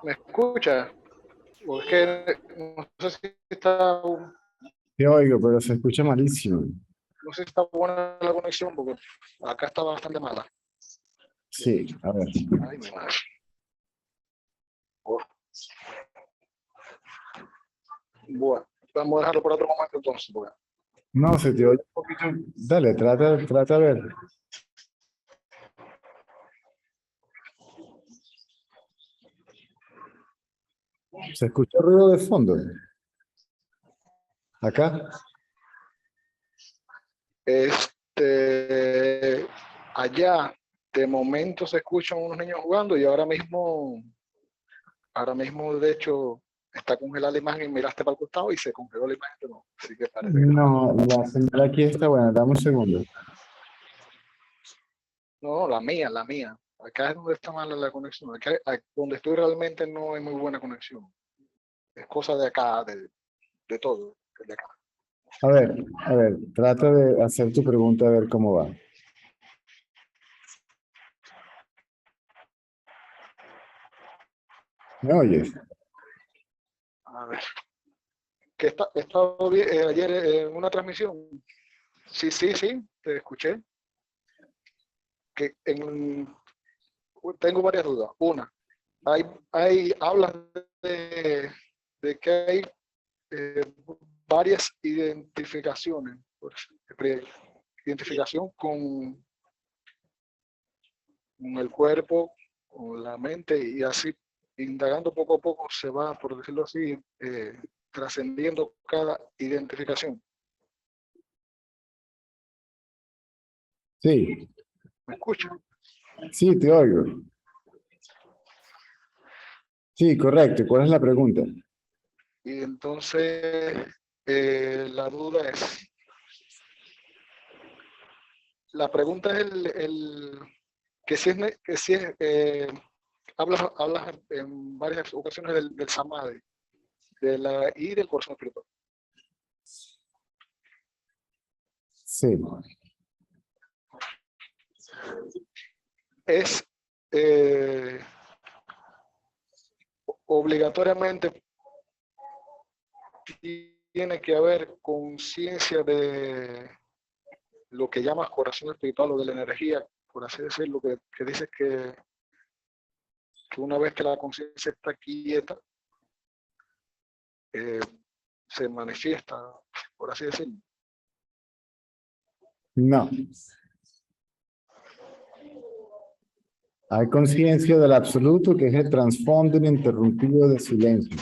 me escucha? O es que no sé si está, Te oigo, pero se escucha malísimo. no sé si está buena la conexión, porque acá está bastante mala. Sí, a ver. Ay, mi madre. Oh, bueno, vamos a dejarlo por otro momento entonces, porque No, se te oye un poquito. Dale, trata a ver. Se escucha ruido de fondo. Acá. allá de momento se escuchan unos niños jugando y ahora mismo de hecho está congelada la imagen y miraste para el costado y se congeló la imagen, no, así que parece que está. No, la señal aquí está buena. Dame un segundo. No, la mía, la mía. Acá es donde está mala la conexión. Acá, donde estoy realmente no hay muy buena conexión. Es cosa de acá, de todo, de acá. A ver, trata de hacer tu pregunta a ver cómo va. ¿Me oyes? A ver. Que estaba ayer en una transmisión. Sí, sí, sí, te escuché. Que tengo varias dudas. Una, hablas de que hay eh, varias identificaciones. Identificación con el cuerpo, con la mente y así, indagando poco a poco, se va, por decirlo así, trascendiendo cada identificación. Sí, ¿Me escucha? sí, te oigo. Sí, correcto. ¿Cuál es la pregunta? Y entonces la duda es, la pregunta es que si es hablas en varias ocasiones del samadhi, y del corazón espiritual. Sí. Es obligatoriamente tiene que haber conciencia de lo que llamas corazón espiritual o de la energía, por así decirlo, que dices que una vez que la conciencia está quieta, eh, se manifiesta, por así decirlo. No. Hay conciencia del absoluto, que es el trasfondo ininterrumpido de silencio.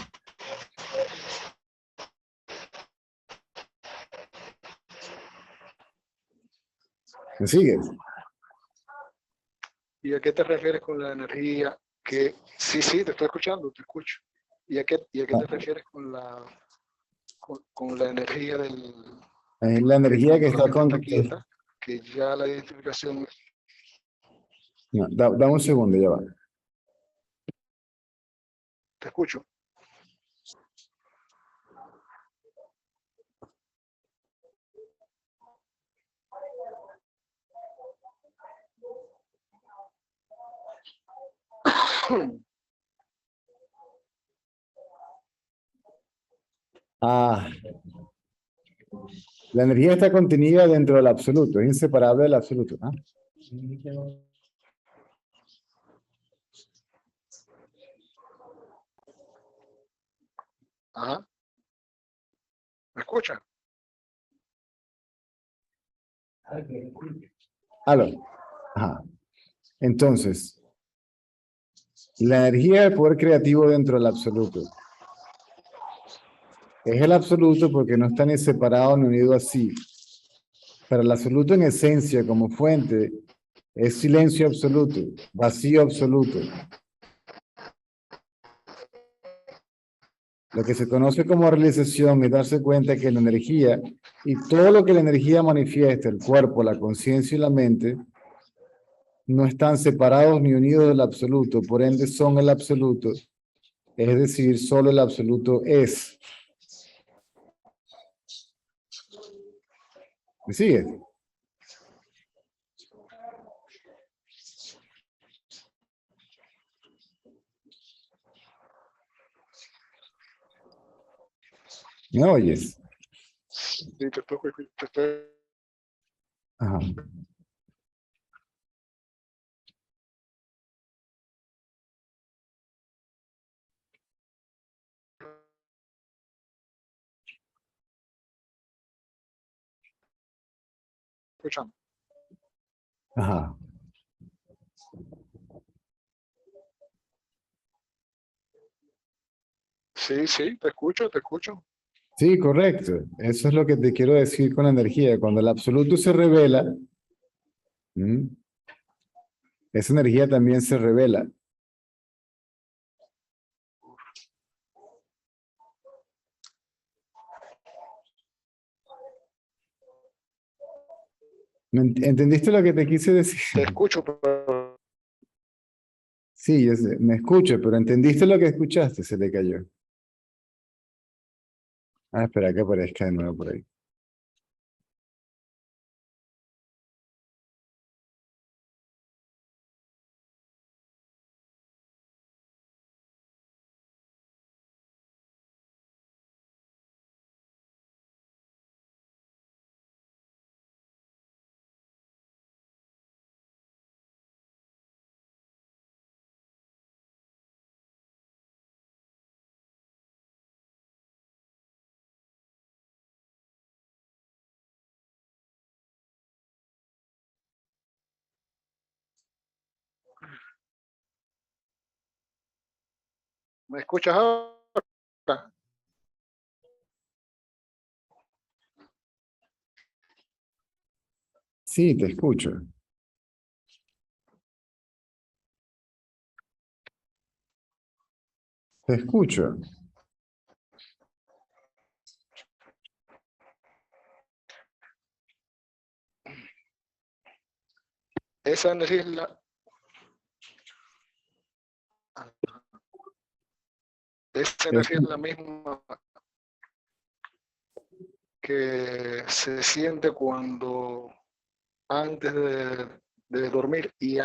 ¿Me sigues? ¿Y a qué te refieres con la energía? Que sí, sí, te estoy escuchando, te escucho. ¿Y a qué te refieres con la energía Es la que energía que cuando la está mente está con... quieta, que ya la identificación... No, dame un segundo, ya va. Te escucho. Ah, la energía está contenida dentro del absoluto, es inseparable del absoluto, ¿no? Ajá. ¿Me escucha? Aló. Ajá. Entonces, la energía del poder creativo dentro del absoluto. Es el absoluto porque no está ni separado ni unido así. Pero el absoluto en esencia, como fuente, es silencio absoluto, vacío absoluto. Lo que se conoce como realización es darse cuenta que la energía y todo lo que la energía manifiesta, el cuerpo, la conciencia y la mente, no están separados ni unidos del absoluto, por ende son el absoluto, es decir, solo el absoluto es. ¿Me sigues? ¿Me oyes? Sí, te estoy Ajá. escuchando. Ajá. Sí, sí, te escucho, te escucho. Sí, correcto. Eso es lo que te quiero decir con la energía. Cuando el absoluto se revela, ¿m? Esa energía también se revela. ¿Entendiste lo que te quise decir? Te escucho, pero Sí, yo sé, me escucho, pero ¿entendiste lo que escuchaste? Se le cayó. Ah, espera que aparezca de nuevo por ahí. ¿me escuchas ahora? Sí, te escucho. Te escucho. Esa energía es la misma que se siente cuando antes de dormir y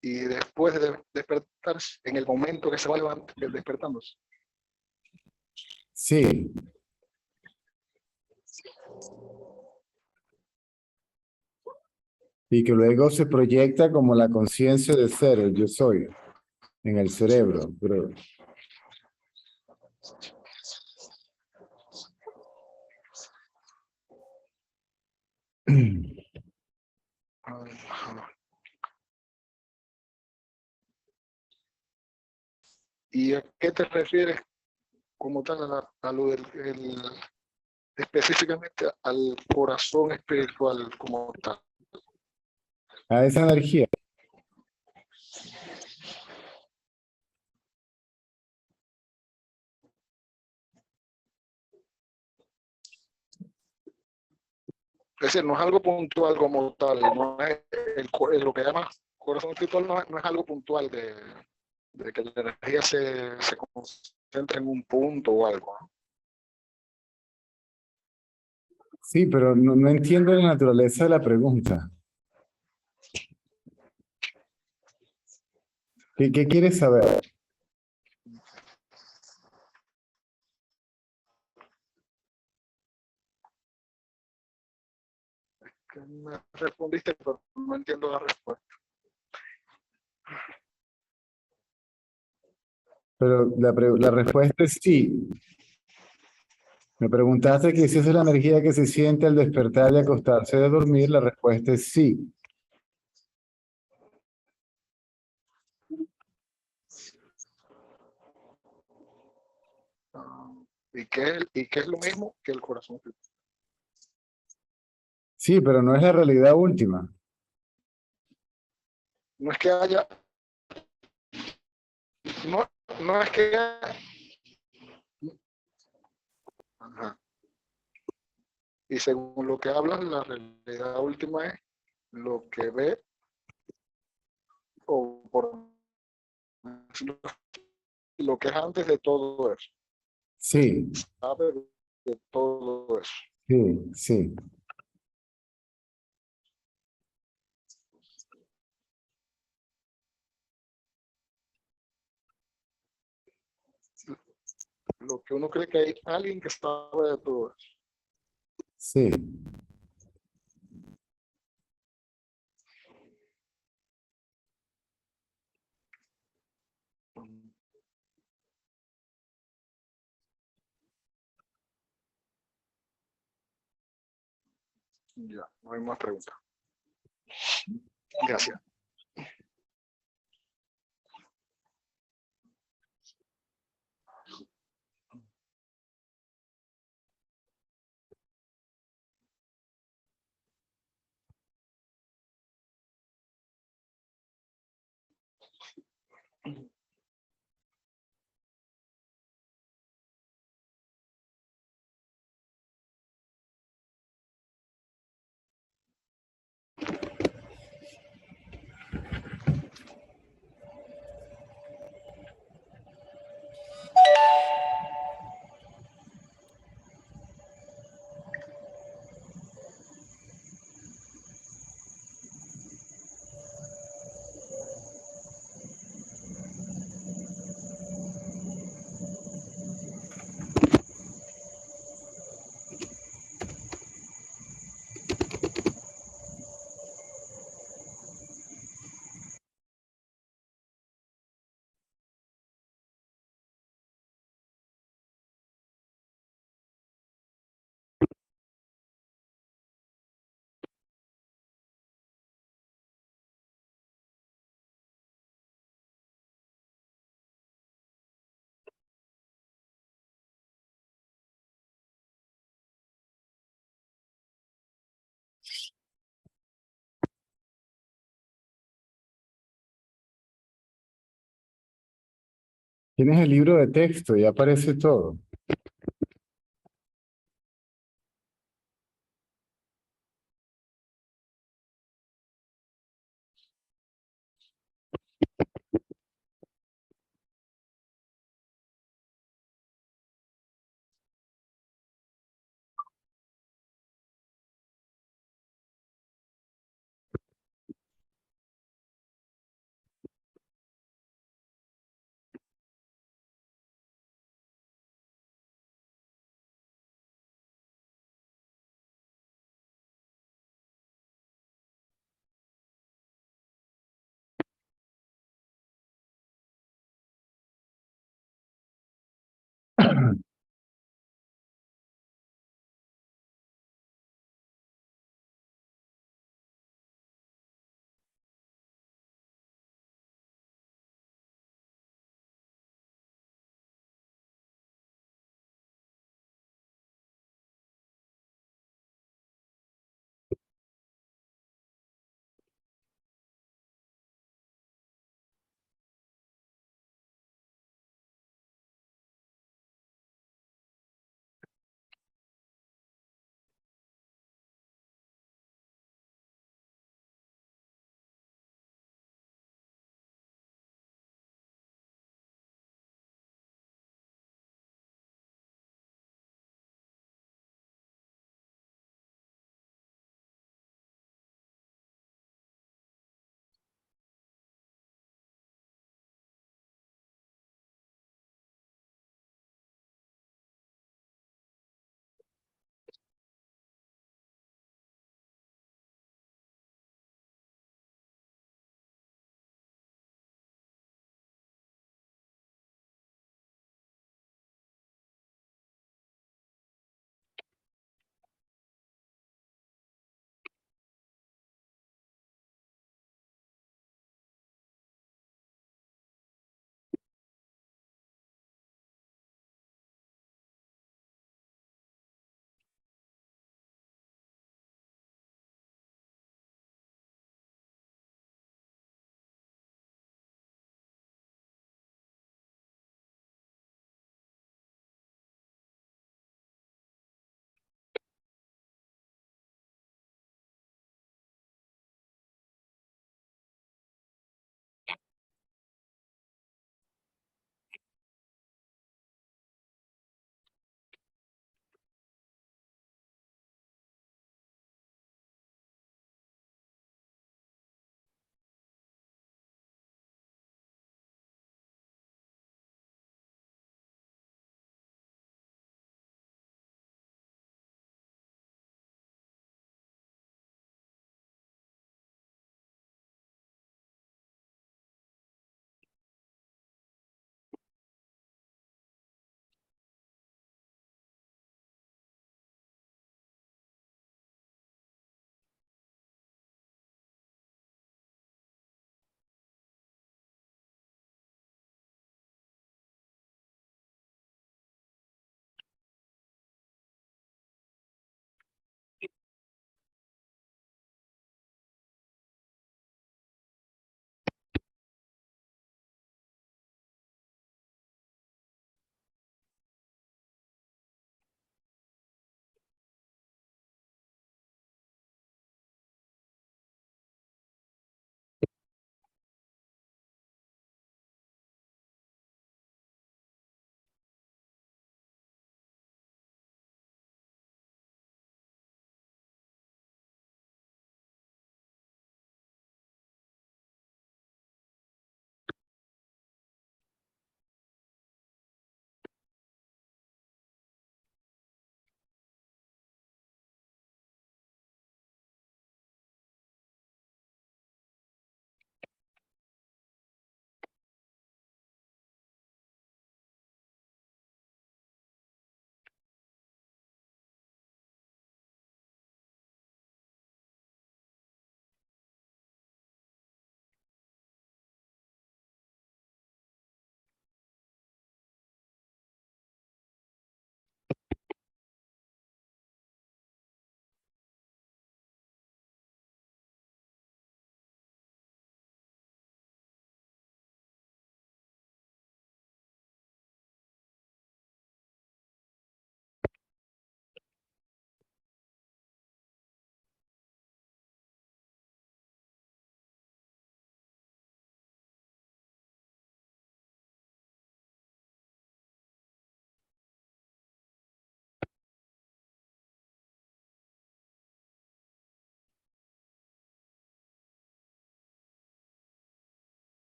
después de despertarse, en el momento que se va despertándose. Sí. Y que luego se proyecta como la conciencia de ser, el yo soy, en el cerebro. Pero ¿Y a qué te refieres como tal a lo específicamente al corazón espiritual como tal? a esa energía. Es decir, no es algo puntual como tal, no es lo que llama corazón espiritual, no es algo puntual de que la energía se concentre en un punto o algo, ¿no? Sí, pero no entiendo la naturaleza de la pregunta. ¿Qué quieres saber? Que me respondiste, pero no entiendo la respuesta. Pero la respuesta es sí. Me preguntaste que si esa es la energía que se siente al despertar y acostarse de dormir, la respuesta es sí. ¿Y qué es lo mismo que el corazón espiritual? Sí, pero no es la realidad última. No es que haya, no, no es que haya, ajá. Y según lo que hablas, la realidad última es lo que ve o por lo que es antes de todo eso, Sí, sabe de todo eso. sí, sí. lo que uno cree que hay alguien que sabe de todo eso. Sí. Ya, no hay más preguntas. Gracias. Tienes el libro de texto y aparece todo.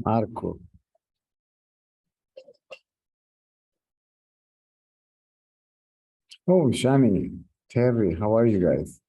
Marco. Oh, Shani, Terry, how are you guys?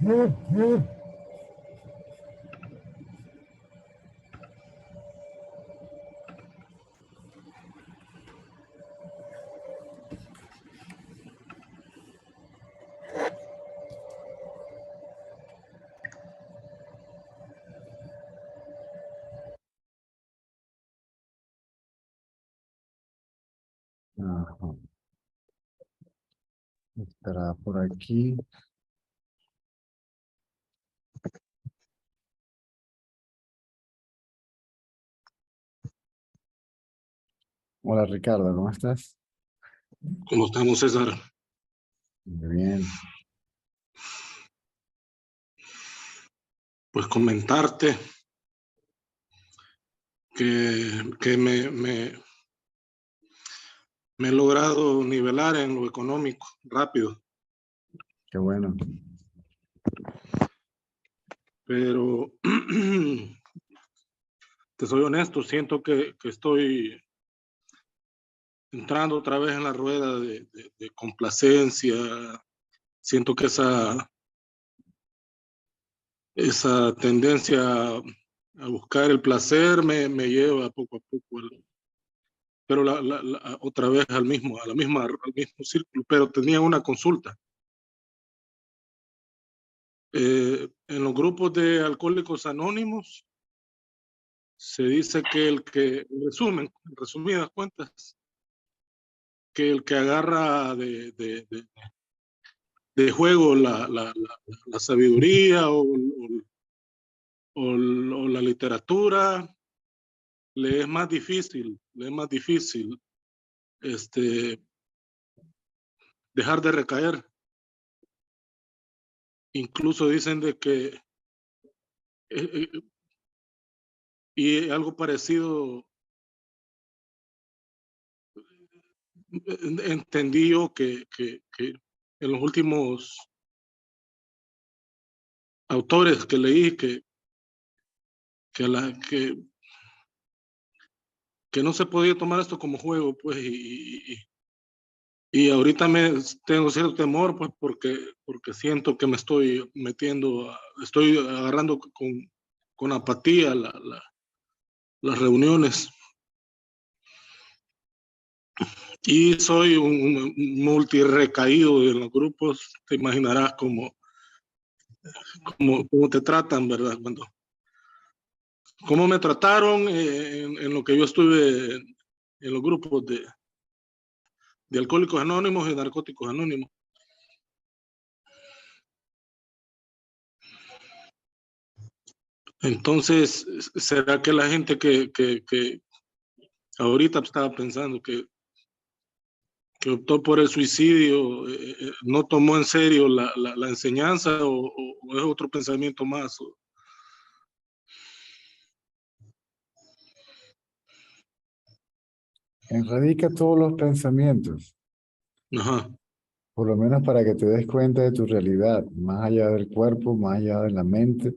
Ajá. Estará por aquí. Hola Ricardo, ¿cómo estás? ¿Cómo estamos, César? Muy bien. Pues comentarte que me he logrado nivelar en lo económico rápido, Qué bueno. pero te soy honesto, siento que estoy entrando otra vez en la rueda de complacencia. Siento que esa tendencia a buscar el placer me lleva poco a poco, pero otra vez al mismo círculo. Pero tenía una consulta. En los grupos de alcohólicos anónimos se dice que en resumidas cuentas, que el que agarra de juego la sabiduría o la literatura, le es más difícil dejar de recaer. Incluso dicen de que y algo parecido entendí yo que en los últimos autores que leí que no se podía tomar esto como juego, pues, y ahorita tengo cierto temor, pues, porque siento que me estoy metiendo, estoy agarrando con apatía las reuniones. Y soy un multirecaído en los grupos, te imaginarás cómo te tratan, ¿verdad? Cómo me trataron en lo que yo estuve en los grupos de alcohólicos anónimos y narcóticos anónimos. Entonces, ¿será que la gente que ahorita estaba pensando que optó por el suicidio no tomó en serio la enseñanza o es otro pensamiento más? Erradica todos los pensamientos, Ajá. por lo menos para que te des cuenta de tu realidad, más allá del cuerpo, más allá de la mente,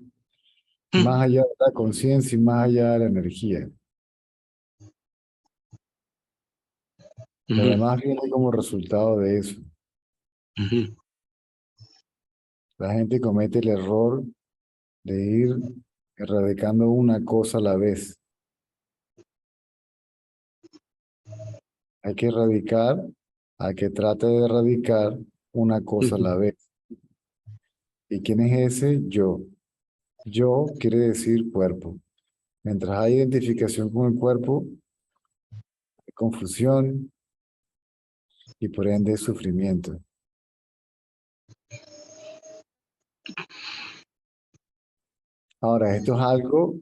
más allá de la conciencia y más allá de la energía. Lo demás viene como resultado de eso. La gente comete el error de ir erradicando una cosa a la vez. Hay que erradicar, hay que trate de erradicar una cosa a la vez. ¿Y quién es ese? Yo. Yo quiere decir cuerpo. Mientras hay identificación con el cuerpo, hay confusión y por ende sufrimiento. Ahora, esto es algo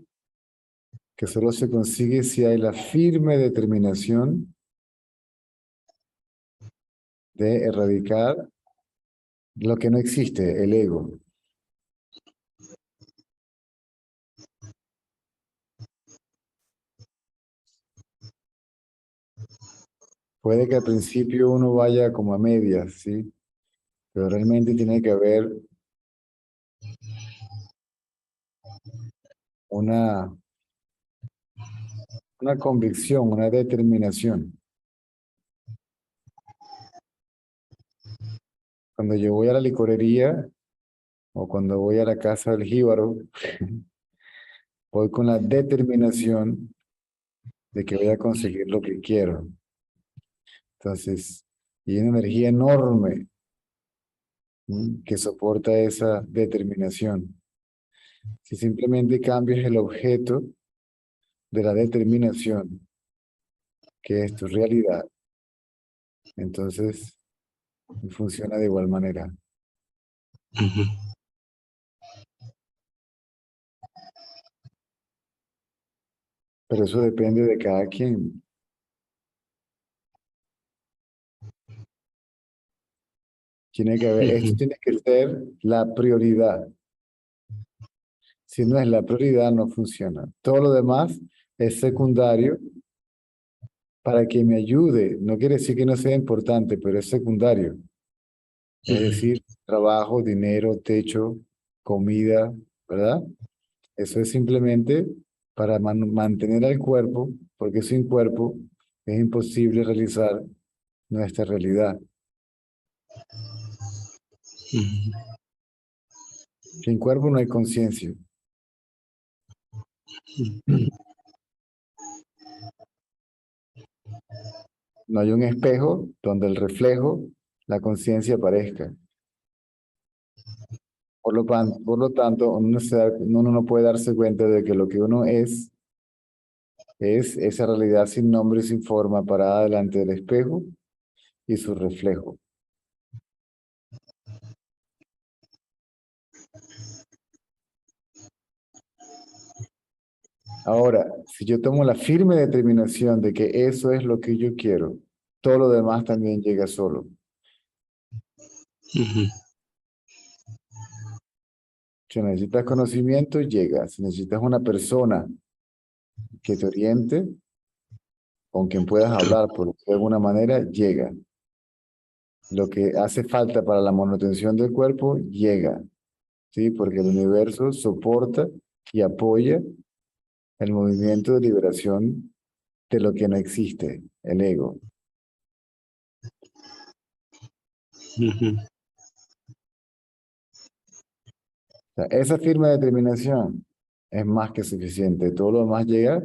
que solo se consigue si hay la firme determinación de erradicar lo que no existe, el ego. Puede que al principio uno vaya como a medias, ¿sí? Pero realmente tiene que haber una convicción, una determinación. Cuando yo voy a la licorería, o cuando voy a la casa del jíbaro, voy con la determinación de que voy a conseguir lo que quiero. Entonces, y una energía enorme que soporta esa determinación. Si simplemente cambias el objeto de la determinación, que es tu realidad, entonces funciona de igual manera. Ujú. Pero eso depende de cada quien. Tiene que haber, esto Ujú. tiene que ser la prioridad. Si no es la prioridad, no funciona. Todo lo demás es secundario para que me ayude. No quiere decir que no sea importante, pero es secundario. Es Ujú. decir, trabajo, dinero, techo, comida, ¿verdad? Eso es simplemente para mantener al cuerpo, porque sin cuerpo es imposible realizar nuestra realidad. Ujú. Sin cuerpo no hay conciencia. No hay un espejo donde el reflejo, la conciencia aparezca. Por lo tanto, uno no puede darse cuenta de que lo que uno es esa realidad sin nombre y sin forma parada delante del espejo y su reflejo. Ahora, si yo tomo la firme determinación de que eso es lo que yo quiero, todo lo demás también llega solo. Ujú. Si necesitas conocimiento, llega. Si necesitas una persona que te oriente, con quien puedas hablar por de alguna manera, llega. Lo que hace falta para la manutención del cuerpo, llega. ¿Sí? Porque el universo soporta y apoya el movimiento de liberación de lo que no existe, el ego. Ujú. O sea, esa firme determinación es más que suficiente. Todo lo demás llega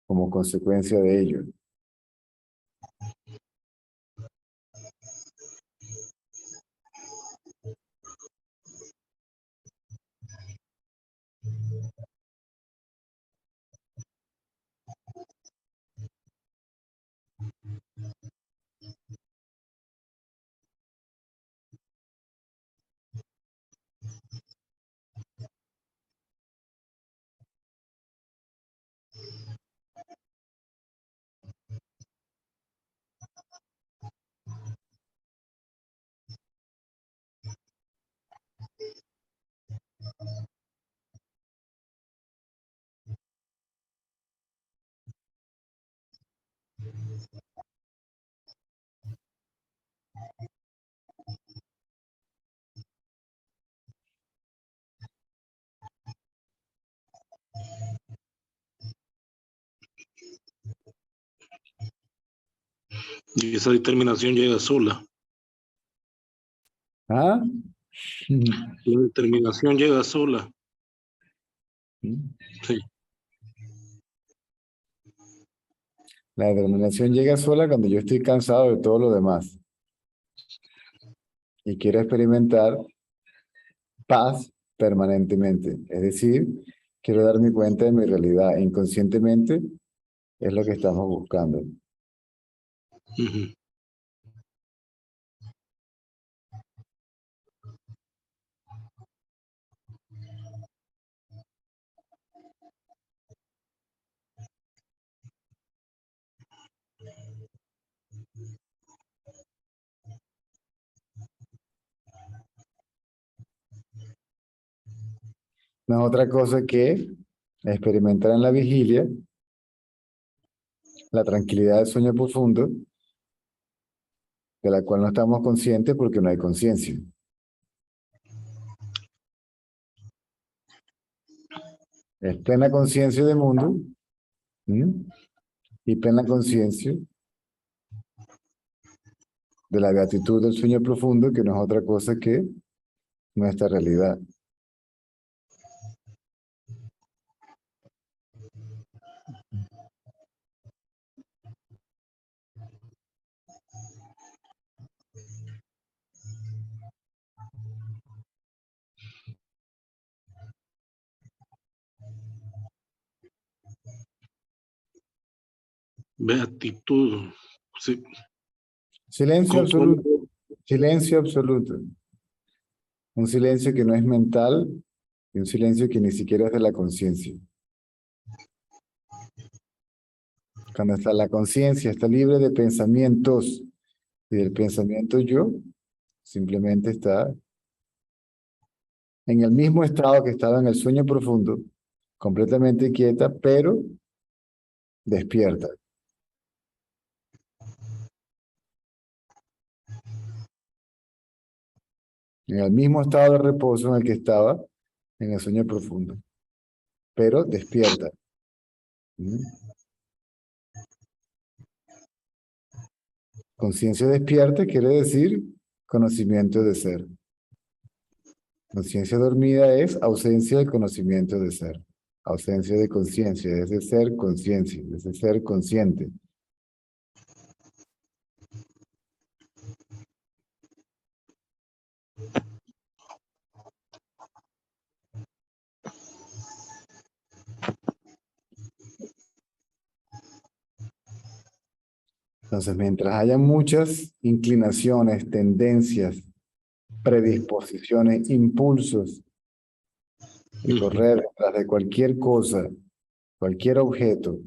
como consecuencia de ello. Y esa determinación llega sola. ¿Ah? La determinación llega sola. Sí. La determinación llega sola cuando yo estoy cansado de todo lo demás y quiero experimentar paz permanentemente. Es decir, quiero darme cuenta de mi realidad. Inconscientemente es lo que estamos buscando. Ujú. No es otra cosa que experimentar en la vigilia la tranquilidad del sueño profundo, de la cual no estamos conscientes porque no hay conciencia. Es plena conciencia del mundo, ¿m? Y plena conciencia de la beatitud del sueño profundo, que no es otra cosa que nuestra realidad. Beatitud. Sí. Silencio ¿Cómo- absoluto. cómo? Silencio absoluto. Un silencio que no es mental y un silencio que ni siquiera es de la conciencia. Cuando está la conciencia, está libre de pensamientos y del pensamiento yo, simplemente está en el mismo estado que estaba en el sueño profundo, completamente quieta, pero despierta. En el mismo estado de reposo en el que estaba en el sueño profundo, pero despierta. ¿Mm? Conciencia despierta quiere decir conocimiento de ser. Conciencia dormida es ausencia de conocimiento de ser. Ausencia de conciencia, es de ser conciencia, es de ser consciente. Entonces, mientras haya muchas inclinaciones, tendencias, predisposiciones, impulsos de correr detrás de cualquier cosa, cualquier objeto,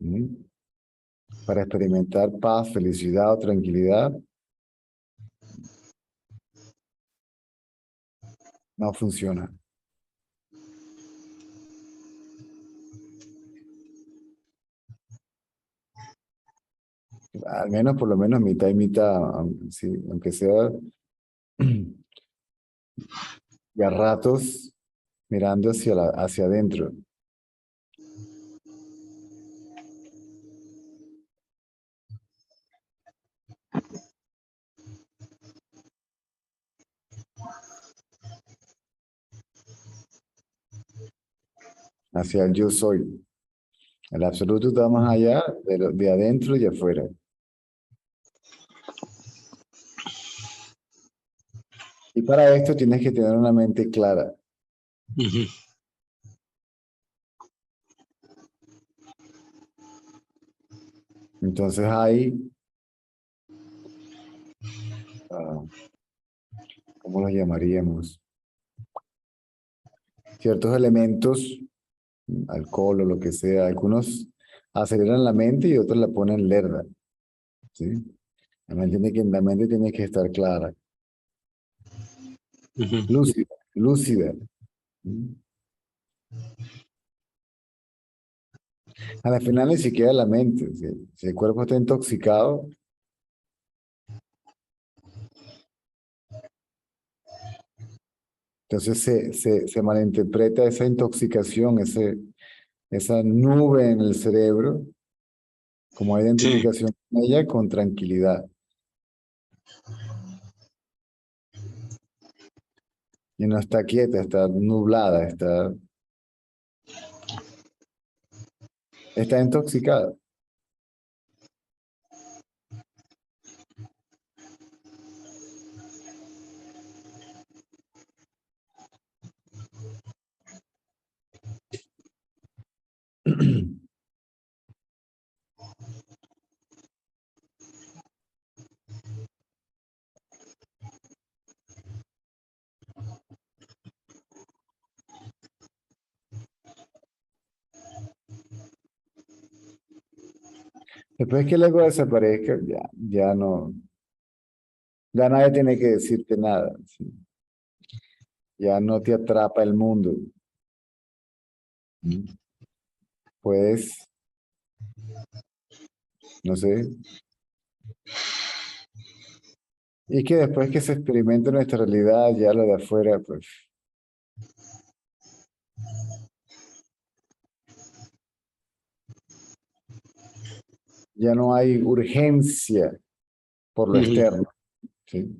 ¿sí? Para experimentar paz, felicidad o tranquilidad, no funciona. Al menos, por lo menos, mitad y mitad, sí, aunque sea y a ratos mirando hacia adentro. Hacia el yo soy. El absoluto está más allá de adentro y afuera. Y para esto tienes que tener una mente clara. Ujú. Entonces hay, ¿cómo los llamaríamos? Ciertos elementos, alcohol o lo que sea, algunos aceleran la mente y otros la ponen lerda, ¿sí? La mente tiene que estar clara, Ujú. lúcida, lúcida. ¿Sí? A la final ni siquiera la mente, si el cuerpo está intoxicado, entonces se malinterpreta esa intoxicación, esa nube en el cerebro, como Sí, identificación con ella con tranquilidad. Y no está quieta, está nublada, está intoxicada. Después que el ego desaparezca, ya nadie tiene que decirte nada, ¿sí? Ya no te atrapa el mundo. ¿Sí? Puedes, no sé, y que después que se experimente nuestra realidad, ya lo de afuera, pues ya no hay urgencia por lo ujú. externo, ¿sí?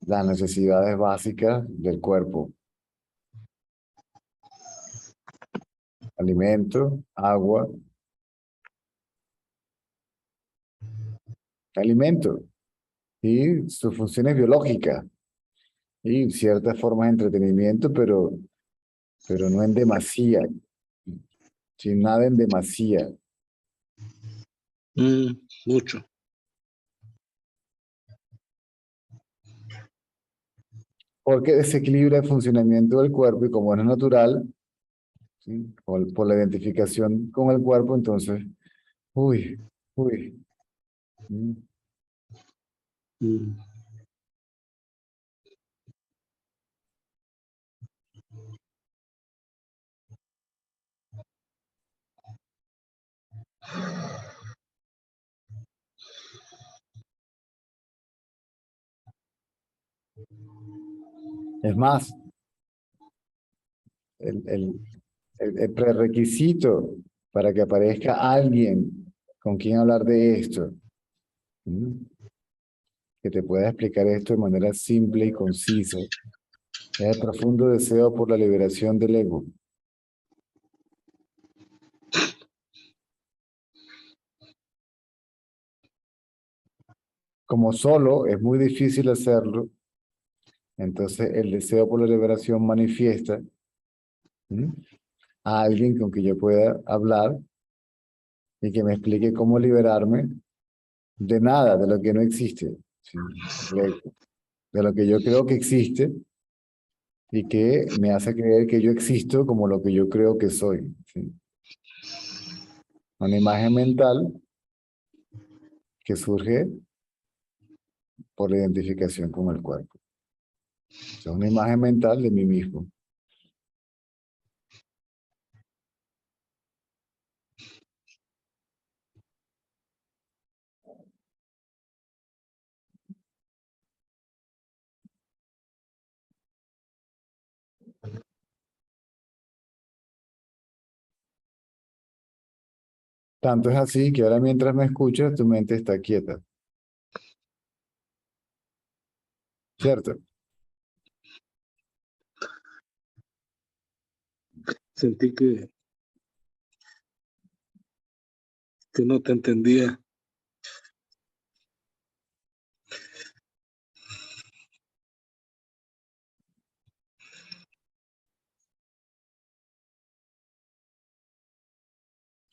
las necesidades básicas del cuerpo. Alimento, agua. Alimento y sus funciones biológicas y ciertas formas de entretenimiento, pero no en demasía, sin nada en demasía. Mucho. Porque desequilibra el funcionamiento del cuerpo y como no es natural, ¿sí? Por la identificación con el cuerpo, entonces, uy. ¿Sí? Mm. Es más, el prerequisito para que aparezca alguien con quien hablar de esto, ¿sí? Que te pueda explicar esto de manera simple y concisa, es el profundo deseo por la liberación del ego. Como solo es muy difícil hacerlo, entonces el deseo por la liberación manifiesta, ¿sí? A alguien con quien yo pueda hablar y que me explique cómo liberarme de nada, de lo que no existe, ¿sí? De lo que yo creo que existe y que me hace creer que yo existo como lo que yo creo que soy, ¿sí? Una imagen mental que surge por la identificación con el cuerpo. Es una imagen mental de mí mismo. Tanto es así que ahora mientras me escuchas, tu mente está quieta, ¿cierto? Sentí que no te entendía.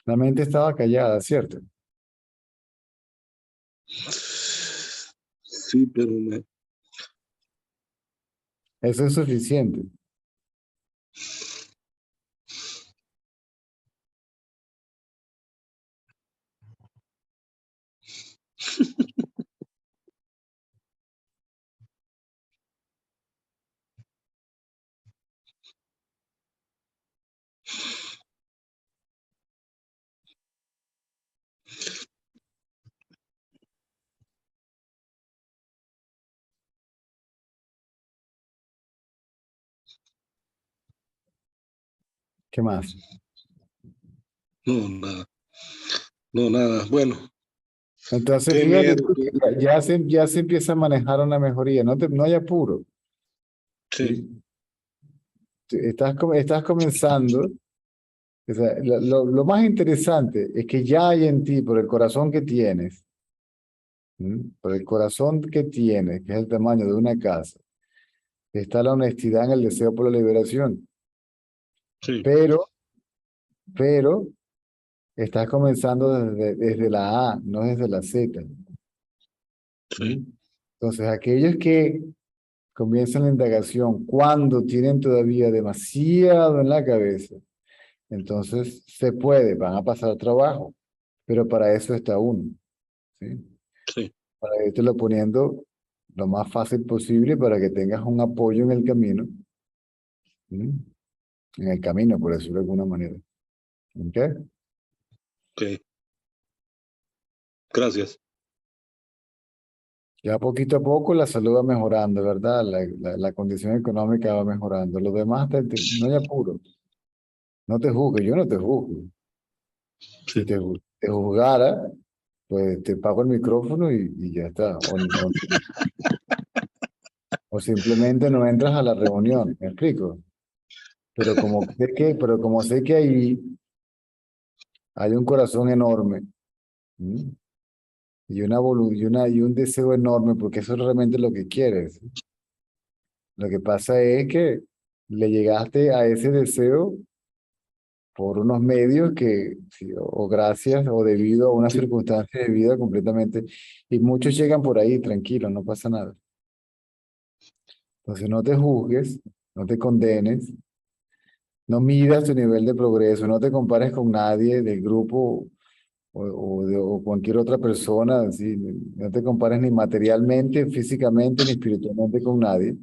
La mente estaba callada, ¿cierto? Sí, pero Eso es suficiente. ¿Qué más? no, nada. No, nada. Bueno, Entonces, qué fíjate miedo. tú que ya se empieza a manejar una mejoría. No hay apuro, Sí, ¿sí? Estás comenzando. O sea, lo más interesante es que ya hay en ti, por el corazón que tienes, ¿sí? Por el corazón que tienes, que es el tamaño de una casa, está la honestidad en el deseo por la liberación. sí, Pero estás comenzando desde la A, no desde la Z. sí. ¿Sí? Entonces, aquellos que comienzan la indagación cuando tienen todavía demasiado en la cabeza, entonces se puede, van a pasar trabajo, pero para eso está uno, ¿sí? Sí, Para irte poniendo lo más fácil posible para que tengas un apoyo en el camino, ¿sí? En el camino, por decirlo de alguna manera. ¿Ok? ok. Gracias. Ya poquito a poco la salud va mejorando, ¿verdad? La condición económica va mejorando. Lo demás, no hay apuro. No te juzgues, yo no te juzgo. Si Sí. te juzgara, pues te pago el micrófono y ya está. O simplemente no entras a la reunión, ¿me explico? Pero como sé que ahí hay un corazón enorme, ¿m? Y y un deseo enorme, porque eso es realmente lo que quieres. Lo que pasa es que le llegaste a ese deseo por unos medios que, sí, o gracias, o debido a una Sí. circunstancia de vida completamente, y muchos llegan por ahí, tranquilos, no pasa nada. Entonces no te juzgues, no te condenes, no midas tu nivel de progreso, no te compares con nadie del grupo o cualquier otra persona, ¿sí? No te compares ni materialmente, físicamente, ni espiritualmente con nadie.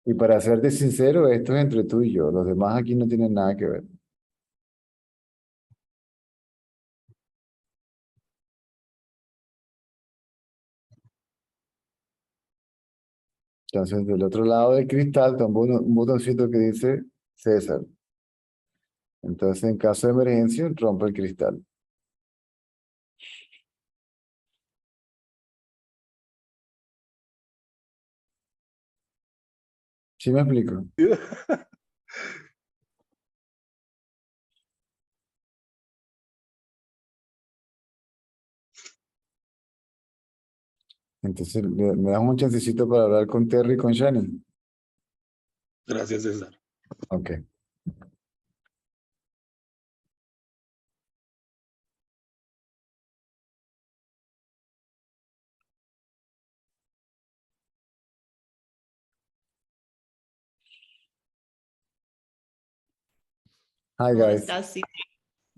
Y para serte sincero, esto es entre tú y yo, los demás aquí no tienen nada que ver. Entonces, del otro lado del cristal está un botoncito que dice César. Entonces, en caso de emergencia, rompe el cristal. ¿Sí me explico? Entonces, me das un chancecito para hablar con Terry y con Shani. Gracias, César. Ok. Hi, Hola, guys. Stasi.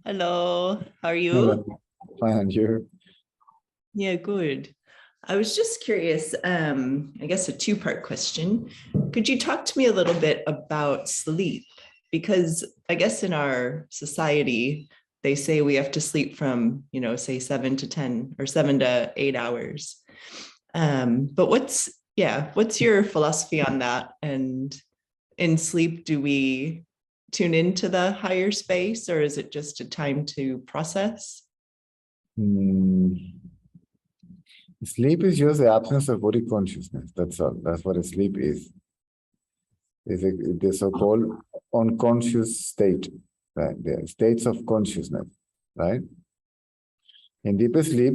Hello, how are you? Hello. Fine, you? Yeah, good. I was just curious, I guess a two-part question. Could you talk to me a little bit about sleep? Because I guess in our society, they say we have to sleep from, say 7 to 10 or 7 to 8 hours. But what's your philosophy on that? And in sleep, do we tune into the higher space, or is it just a time to process? Sleep is just the absence of body consciousness. That's all. That's what sleep is. It's the so-called unconscious state, right? The states of consciousness, right? In deep sleep,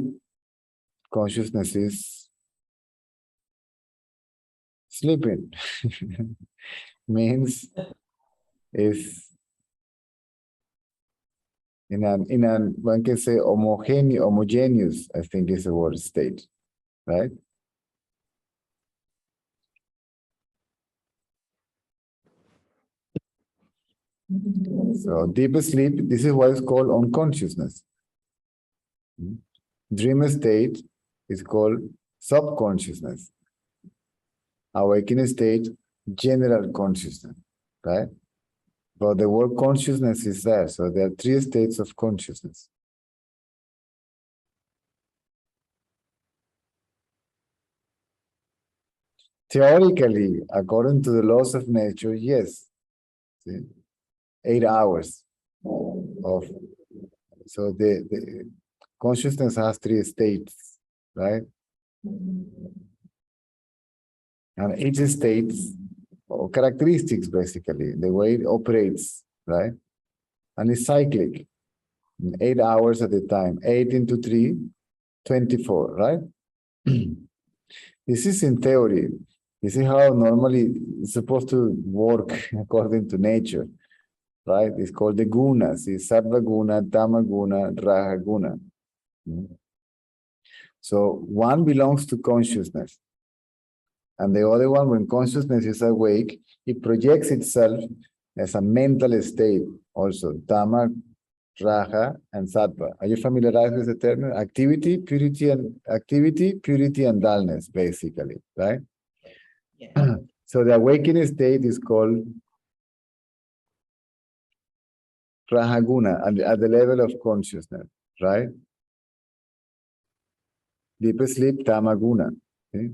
consciousness is sleeping. Means is in an one can say homogeneous, I think is the word state, right? So deep sleep, this is what is called unconsciousness. Dream state is called subconsciousness. Awakening state, general consciousness, right? But the word consciousness is there, so there are three states of consciousness. Theoretically, according to the laws of nature, yes. See? 8 hours of, so the consciousness has three states, right? And each state, or characteristics basically, the way it operates, right? And it's cyclic, 8 hours at a time, 8 into 3, 24, right? This is in theory. This is how normally it's supposed to work according to nature, right? It's called the gunas. It's sattva guna, tama guna, raja guna. So one belongs to consciousness. And the other one, when consciousness is awake, it projects itself as a mental state also, tama, raja, and sattva. Are you familiarized with the term? Activity, purity, and dullness, basically, right? Yeah. So the awakening state is called Rahaguna at the level of consciousness, right? Deep sleep, Tamaguna. Okay?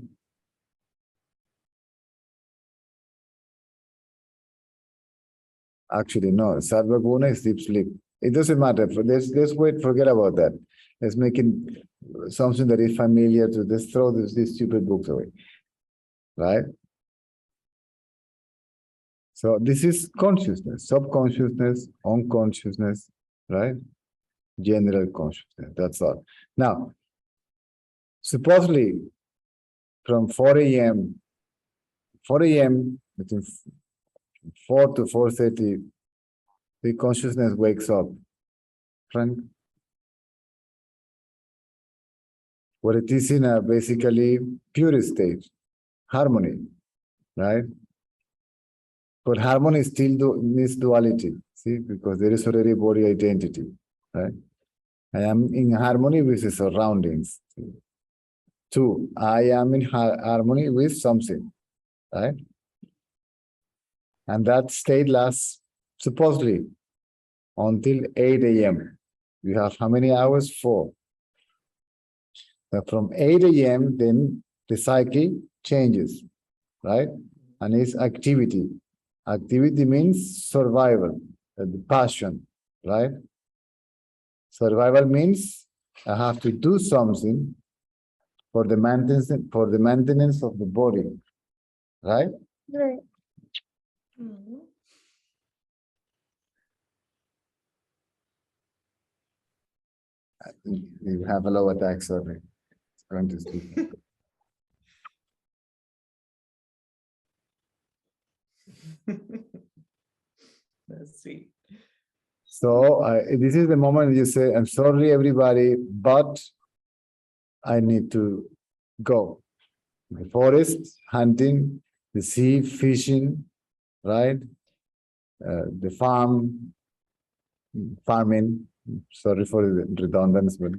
Actually, no, Sarvaguna is deep sleep. It doesn't matter. Let's wait, forget about that. Let's make it something that is familiar to, let's throw these stupid books away. right? So this is consciousness, subconsciousness, unconsciousness, right? General consciousness, that's all. Now, supposedly from 4 a.m., between 4 to 4:30, the consciousness wakes up. Friend, what it is in a basically pure state, harmony, right? But harmony still needs duality, see, because there is already body identity, right? I am in harmony with the surroundings. See? 2, I am in harmony with something, right? And that state lasts supposedly until 8 a.m. You have how many hours? 4. From 8 a.m., then the psyche changes, right? And it's activity. Activity means survival, the passion, right? Survival means I have to do something for the maintenance of the body, right? Right. You have a low attack, sorry. It's going to sleep. That's sweet. So this is the moment you say, I'm sorry, everybody, but I need to go. The forest, hunting, the sea, fishing, right? The farming. Sorry for the redundancy. But,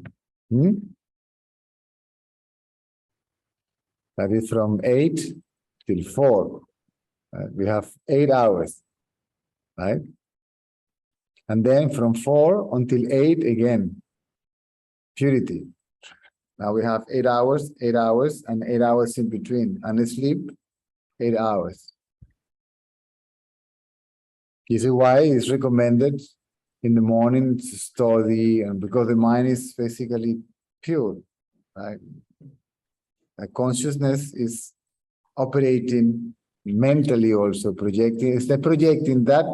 that is from 8 till 4. We have 8 hours, right? And then from 4 until 8 again, purity. Now we have 8 hours, and 8 hours in between, and sleep 8 hours. This is why it's recommended in the morning to study, and because the mind is basically pure, right? The consciousness is operating mentally also, instead projecting that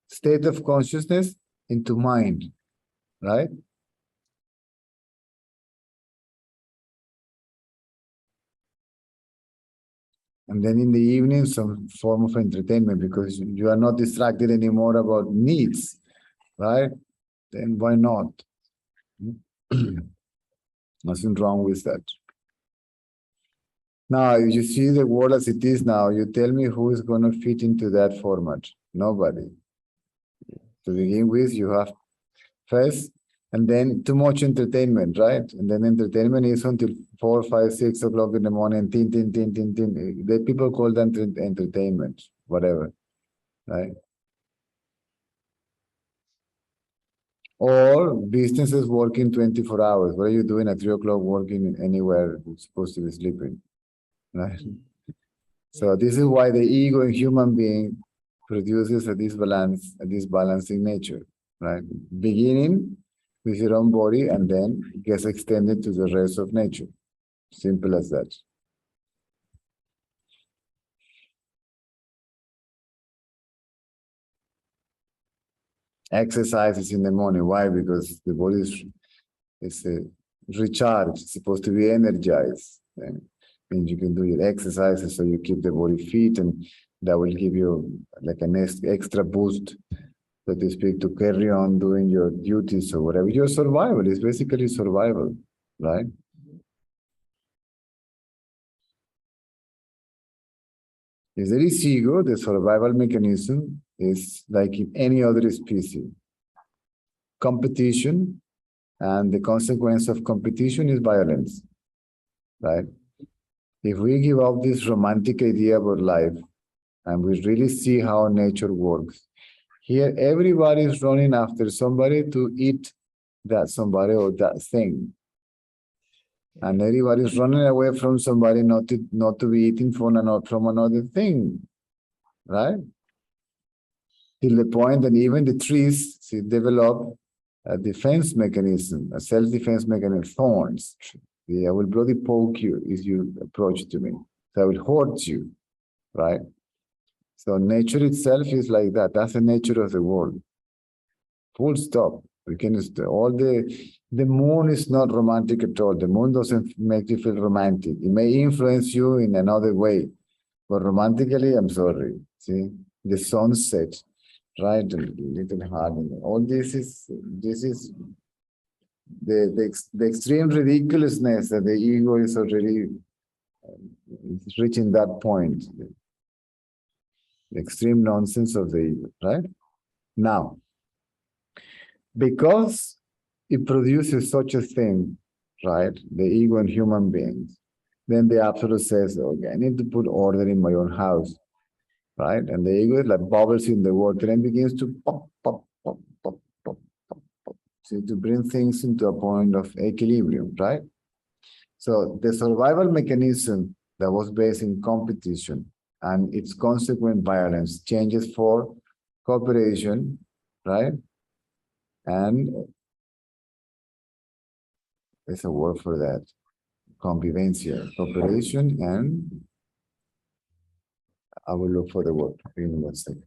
state of consciousness into mind, right? And then in the evening, some form of entertainment, because you are not distracted anymore about needs, right? Then why not? Nothing wrong with that. Now, you see the world as it is now, you tell me who is going to fit into that format. Nobody. To begin with, you have first, and then too much entertainment, right? And then entertainment is until 4, 5, 6 o'clock in the morning, tin. The people call that entertainment, whatever, right? Or businesses working 24 hours. What are you doing at 3 o'clock working anywhere you're supposed to be sleeping, right? So this is why the ego in human being produces a disbalance, a disbalancing nature, right? Beginning with your own body and then it gets extended to the rest of nature. Simple as that. Exercises in the morning. Why? Because the body is recharged, it's supposed to be energized. And you can do your exercises so you keep the body fit, and that will give you like an extra boost, so to speak, to carry on doing your duties or whatever. Your survival is basically survival, right? If there is ego, the survival mechanism is like in any other species. Competition, and the consequence of competition is violence, right? If we give up this romantic idea about life, and we really see how nature works, here everybody is running after somebody to eat that somebody or that thing. And everybody is running away from somebody not to be eating from another thing, right? Till the point that even the trees develop a defense mechanism, a self-defense mechanism, thorns. I will bloody poke you if you approach to me. that will hurt you, right? So nature itself is like that. That's the nature of the world. Full stop. We can all the moon is not romantic at all. The moon doesn't make you feel romantic. It may influence you in another way, but romantically, I'm sorry. See, the sunset, right? A little hard. All this is the extreme ridiculousness that the ego is already reaching that point. The extreme nonsense of the ego, right? Now, because it produces such a thing, right? The ego in human beings, then the absolute says, okay, I need to put order in my own house, right? And the ego is like bubbles in the water and begins to pop, pop, pop, pop, pop, pop, pop. So to bring things into a point of equilibrium, right? So the survival mechanism that was based in competition and its consequent violence changes for cooperation, right? And there's a word for that, convivencia, cooperation, and I will look for the word. Give me 1 second.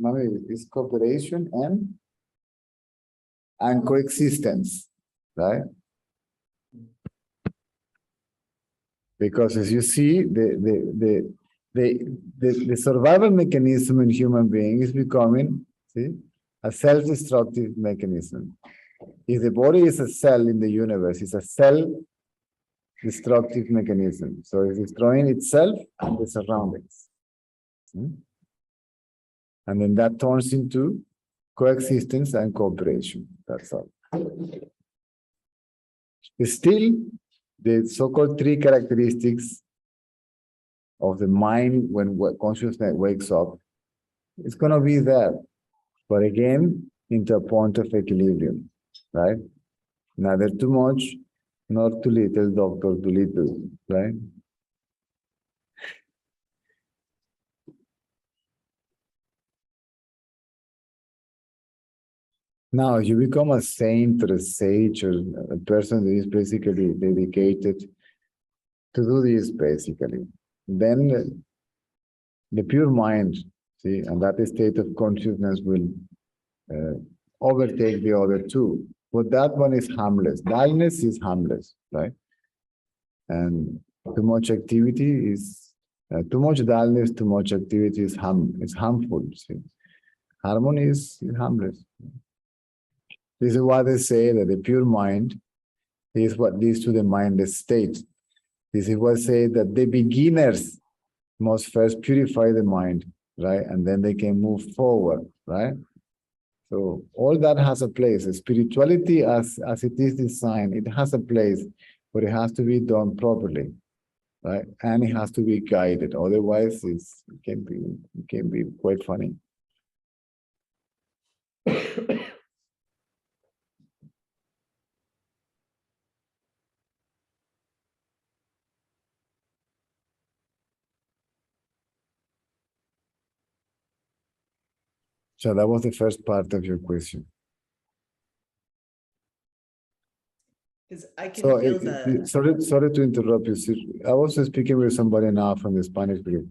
Mami, it's cooperation and coexistence, right? Because as you see, the survival mechanism in human beings is becoming, see, a self-destructive mechanism. If the body is a cell in the universe, it's a self-destructive mechanism. So it's destroying itself and the surroundings. And then that turns into coexistence and cooperation. That's all. Still, the so-called 3 characteristics of the mind when consciousness wakes up, it's going to be there. But again, into a point of equilibrium, right? Neither too much, nor too little, Dr. Dolittle, right? Now, if you become a saint or a sage or a person that is basically dedicated to do this, basically, then the pure mind, see, and that state of consciousness will overtake the other two. But that one is harmless. Dullness is harmless, right? And too much activity is, too much dullness, too much activity is harmful. See? Harmony is harmless. This is why they say that the pure mind is what leads to the mindless state. This is why they say that the beginners must first purify the mind, right? And then they can move forward, right? So all that has a place. Spirituality, as it is designed, it has a place, but it has to be done properly, right? And it has to be guided. Otherwise, it can be quite funny. So that was the first part of your question. Because I can So feel the sorry to interrupt you. I was speaking with somebody now from the Spanish group.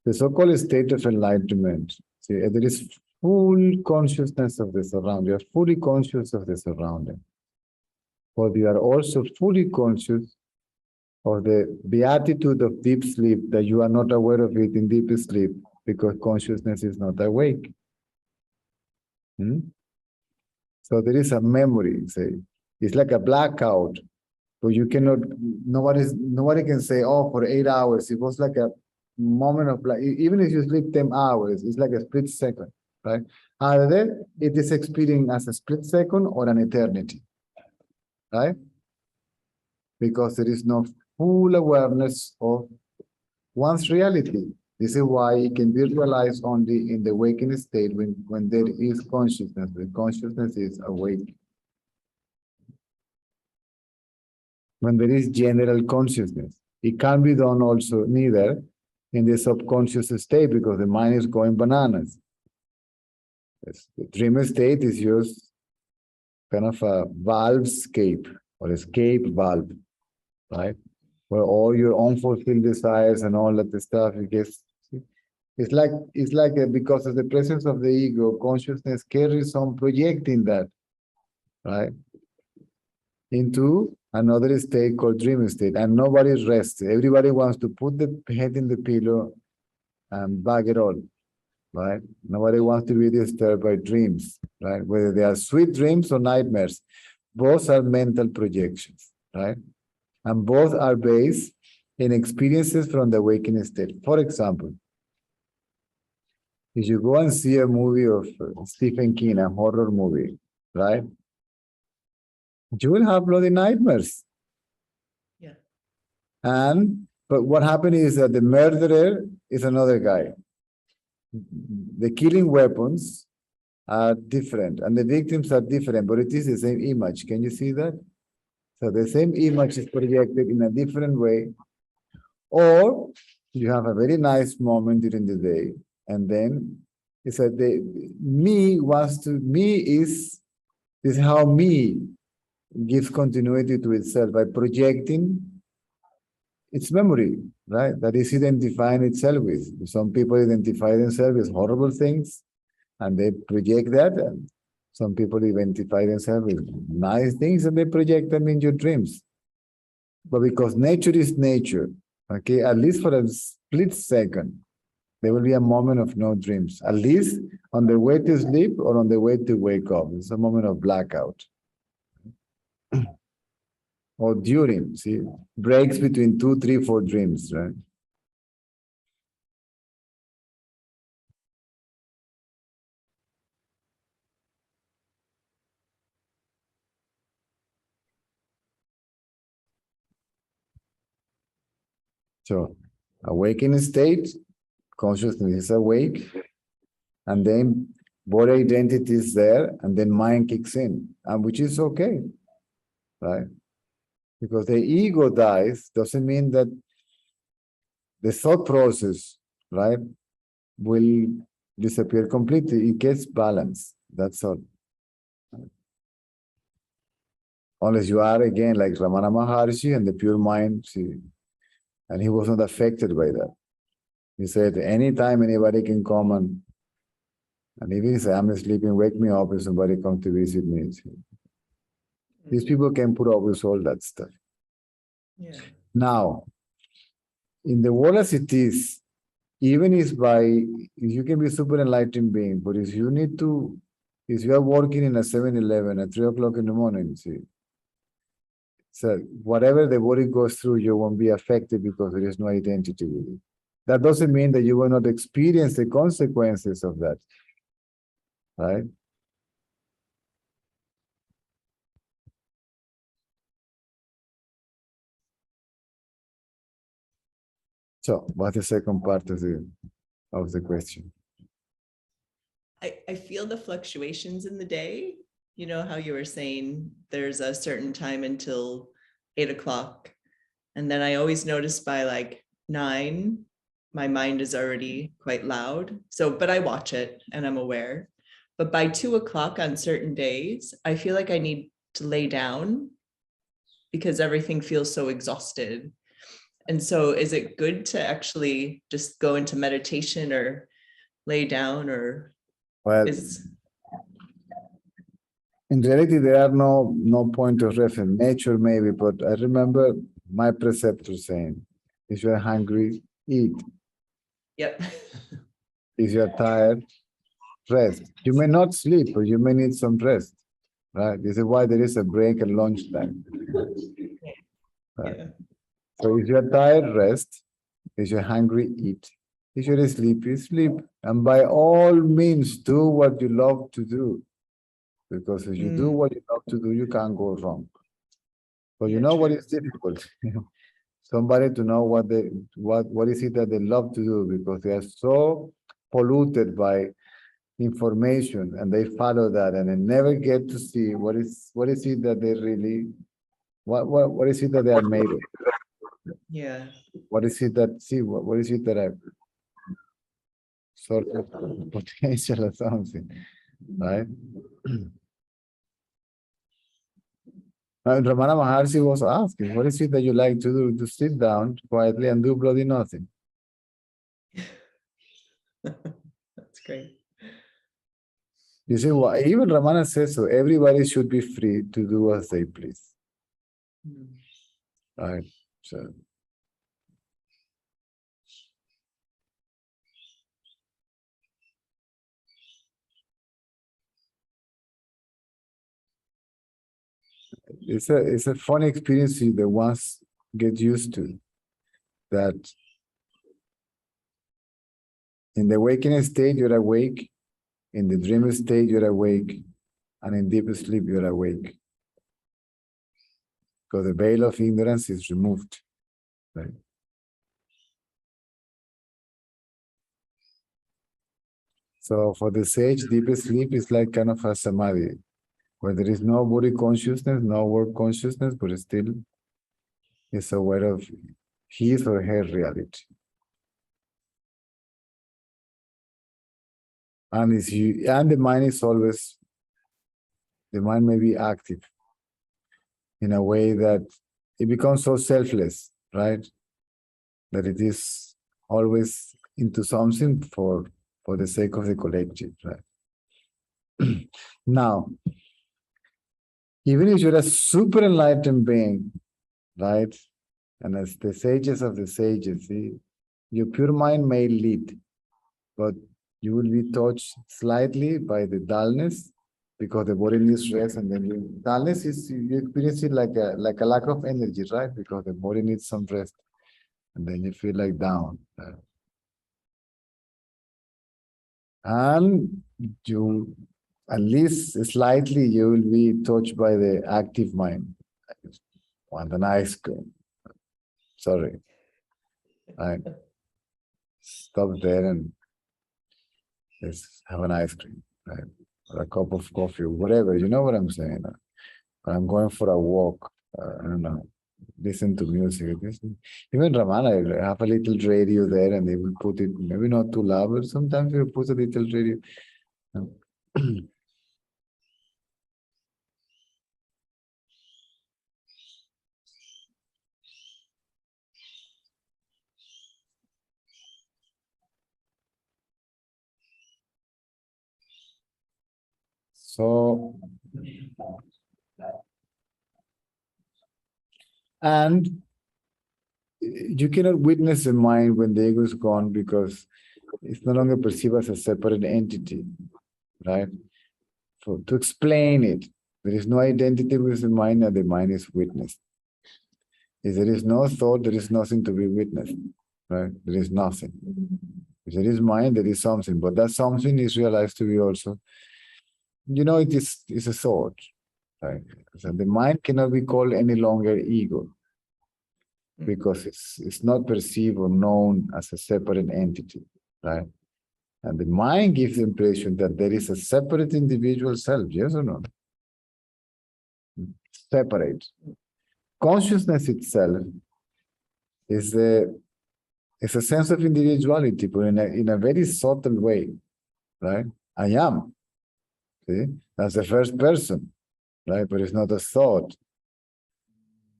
The so-called state of enlightenment. See, there is full consciousness of the surrounding. You are fully conscious of the surrounding. But you are also fully conscious of the beatitude of deep sleep, that you are not aware of it in deep sleep because consciousness is not awake. So there is a memory, say. It's like a blackout, but you cannot, nobody can say, oh, for 8 hours. It was like a moment of black. Even if you sleep 10 hours, it's like a split second, right? Either it is experienced as a split second or an eternity, right? Because there is no full awareness of one's reality. This is why it can be realized only in the waking state when there is consciousness. The consciousness is awake. When there is general consciousness. It can be done also neither in the subconscious state because the mind is going bananas. The dream state is just kind of a valve escape or escape valve. right? Where all your unfulfilled desires and all that stuff, it's like because of the presence of the ego, consciousness carries on projecting that, right, into another state called dream state, and nobody rests. Everybody wants to put the head in the pillow and bag it all, right? Nobody wants to be disturbed by dreams, right? Whether they are sweet dreams or nightmares, both are mental projections, right? And both are based in experiences from the awakening state. For example, if you go and see a movie of Stephen King, a horror movie, right? You will have bloody nightmares. Yeah. But what happened is that the murderer is another guy. The killing weapons are different and the victims are different, but it is the same image. Can you see that? So the same image is projected in a different way. Or you have a very nice moment during the day, and then it's that this is how me gives continuity to itself by projecting its memory, right? That is identifying itself with. Some people identify themselves with horrible things and they project that. And some people identify themselves with nice things and they project them in your dreams. But because nature is nature, okay, at least for a split second, there will be a moment of no dreams, at least on the way to sleep or on the way to wake up. It's a moment of blackout. Or during, see, breaks between 2, 3, 4 dreams, right? So, awakening state, consciousness is awake, and then body identity is there, and then mind kicks in, and which is okay, right? Because the ego dies doesn't mean that the thought process, right, will disappear completely. It gets balanced. That's all. Unless you are again like Ramana Maharshi and the pure mind, see, and he was not affected by that. He said, anytime anybody can come and even say, I'm sleeping, wake me up if somebody comes to visit me. See. These people can put up with all that stuff. Yeah. Now, in the world as it is, even if you can be super enlightened being, but if you are working in a 7-Eleven at 3 o'clock in the morning, see, so whatever the body goes through, you won't be affected because there is no identity with it. That doesn't mean that you will not experience the consequences of that, right? So, what's the second part of the question? I feel the fluctuations in the day. You know how you were saying there's a certain time until 8 o'clock. And then I always notice by like 9, my mind is already quite loud. So, but I watch it and I'm aware. But by 2 o'clock on certain days, I feel like I need to lay down because everything feels so exhausted. And so is it good to actually just go into meditation or lay down, or Well, in reality, there are no point of reference. Nature maybe, but I remember my preceptor saying, if you're hungry, eat. Yep. If you're tired, rest. You may not sleep, but you may need some rest, right? This is why there is a break at lunchtime. Right? Yeah. So if you're tired, rest. If you're hungry, eat. If you're sleepy, sleep. And by all means, do what you love to do. Because if you do what you love to do, you can't go wrong. But you know what is difficult? Somebody to know what is it that they love to do, because they are so polluted by information and they follow that and they never get to see what is it that they really what is it that they are made of. Yeah. What is it that what is it that I sort of potential or something, right? Ramana Maharshi was asking, what is it that you like to do? To sit down quietly and do bloody nothing. That's great. You see, even Ramana says so. Everybody should be free to do as they please. Right? So. It's a funny experience that once get used to. That in the waking state, you're awake. In the dream state, you're awake. And in deep sleep, you're awake. Because the veil of ignorance is removed. Right? So for the sage, deep sleep is like kind of a samadhi, where there is no body consciousness, no word consciousness, but still is aware of his or her reality. And the mind is always, the mind may be active in a way that it becomes so selfless, right? That it is always into something for the sake of the collective, right? Now, even if you're a super enlightened being, right? And as the sages of the sages, see, your pure mind may lead, but you will be touched slightly by the dullness because the body needs rest, and then dullness is, you experience it like a lack of energy, right? Because the body needs some rest, and then you feel like down. And you, at least slightly, you will be touched by the active mind. I just want an ice cream. Sorry. Right. Stop there and let's have an ice cream, right? Or a cup of coffee, whatever. You know what I'm saying? I'm going for a walk. I don't know. Listen to music. Even Ramana, I have a little radio there, and they will put it, maybe not too loud, but sometimes they will put a little radio. So, and you cannot witness the mind when the ego is gone because it's no longer perceived as a separate entity, right? So to explain it, there is no identity with the mind, and the mind is witnessed. If there is no thought, there is nothing to be witnessed, right? There is nothing. If there is mind, there is something, but that something is realized to be also, it is a thought, right? So the mind cannot be called any longer ego because it's not perceived or known as a separate entity, right? And the mind gives the impression that there is a separate individual self, yes or no? Separate. Consciousness itself is a sense of individuality, but in a very subtle way, right? I am. See? That's the first person, right? But it's not a thought.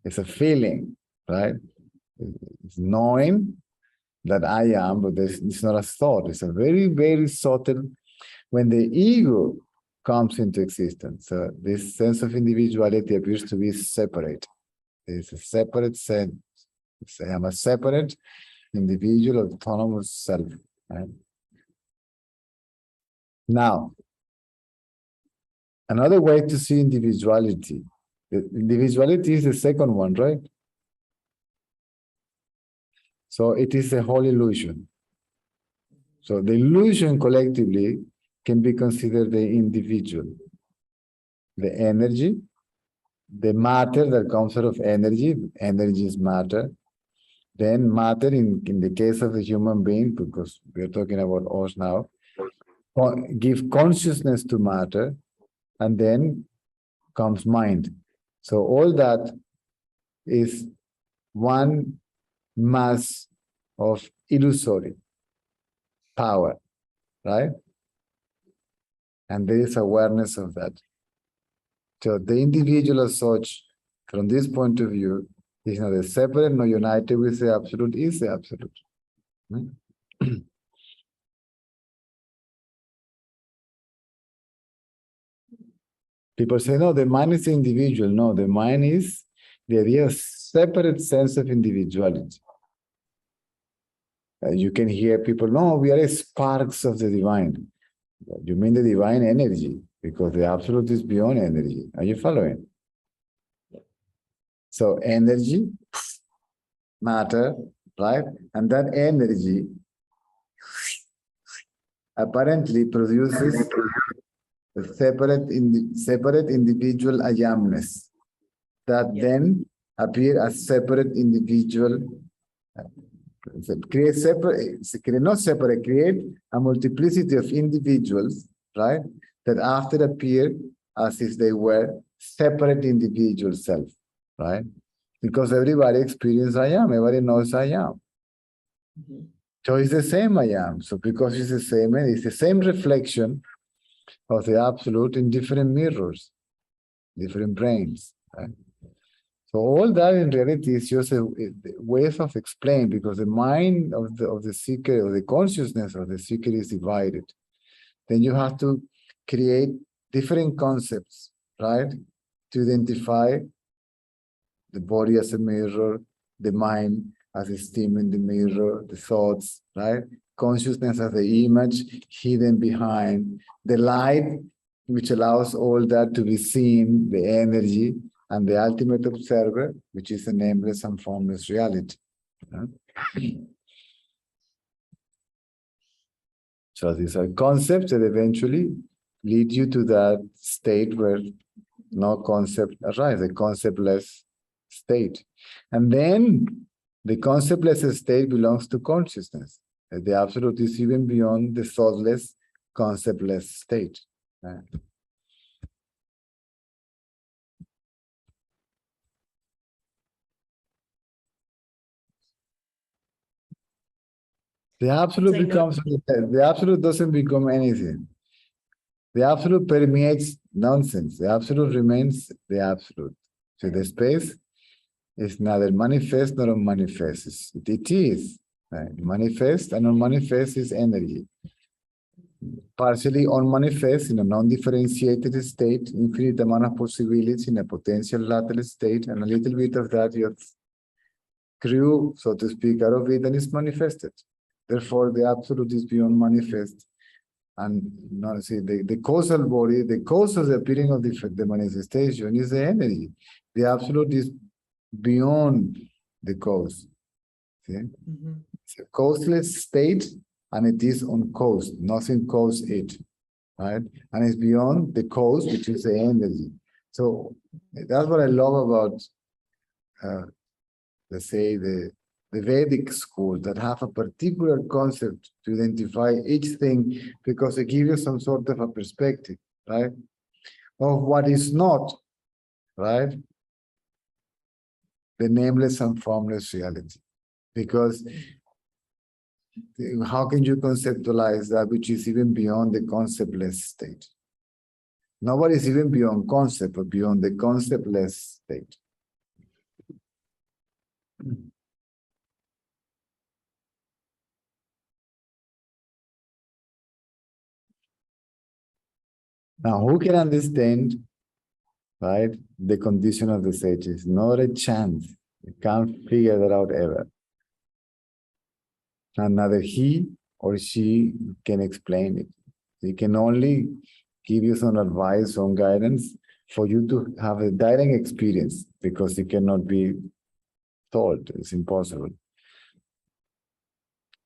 It's a feeling, right? It's knowing that I am, but it's not a thought. It's a very, very subtle. When the ego comes into existence, so this sense of individuality appears to be separate. It's a separate sense. I am a separate individual, autonomous self. Right? Now, another way to see individuality. Individuality is the second one, right? So it is a whole illusion. So the illusion collectively can be considered the individual. The energy, the matter that comes out of energy is matter. Then matter, in the case of the human being, because we're talking about us now, give consciousness to matter, and then comes mind. So all that is one mass of illusory power, right? And there is awareness of that. So the individual as such From this point of view, it's neither separate nor united with the absolute, is the absolute. People say, no, the mind is individual. No, the mind is the idea of separate sense of individuality. You can hear people, no, we are sparks of the divine. You mean the divine energy, because the absolute is beyond energy. Are you following? So energy, matter, right? And that energy apparently produces a separate individual I amness that then appear as separate individual, create a multiplicity of individuals, right? That after appear as if they were separate individual self, right? Because everybody experiences I am, everybody knows I am. So it's the same I am. So because it's the same reflection of the absolute in different mirrors, different brains. Right? So all that in reality is just a ways of explaining, because the mind of the seeker, or the consciousness of the seeker, is divided. Then you have to create different concepts, right? To identify the body as a mirror, the mind as a steam in the mirror, the thoughts, right? Consciousness as the image hidden behind, the light, which allows all that to be seen, the energy, and the ultimate observer, which is a nameless and formless reality. Right? So these are concepts that eventually lead you to that state where no concept arises, a conceptless state. And then the conceptless state belongs to consciousness. The absolute is even beyond the thoughtless, conceptless state. Right? The absolute becomes, the absolute doesn't become anything. The absolute permeates nonsense. The absolute remains the absolute. So the space is neither manifest nor unmanifest. It is. Right? Manifest and unmanifest is energy. Partially unmanifest in a non-differentiated state, infinite amount of possibilities in a potential latent state, and a little bit of that you grew, so to speak, out of it, and is manifested. Therefore, the absolute is beyond manifest. And see, the causal body, the cause of the appearing of the manifestation is the energy. The absolute is beyond the cause. See? It's a causeless state, and it is uncaused. Nothing caused it, right? And it's beyond the cause, which is the energy. So that's what I love about, let's say, the Vedic school, that have a particular concept to identify each thing, because they give you some sort of a perspective, right? Of what is not, right? The nameless and formless reality. Because how can you conceptualize that which is even beyond the conceptless state? Nobody is even beyond concept, but beyond the conceptless state. Now, who can understand, right, the condition of the sages? Not a chance. You can't figure that out ever. And neither he or she can explain it. They can only give you some advice, some guidance for you to have a direct experience, because it cannot be told. It's impossible.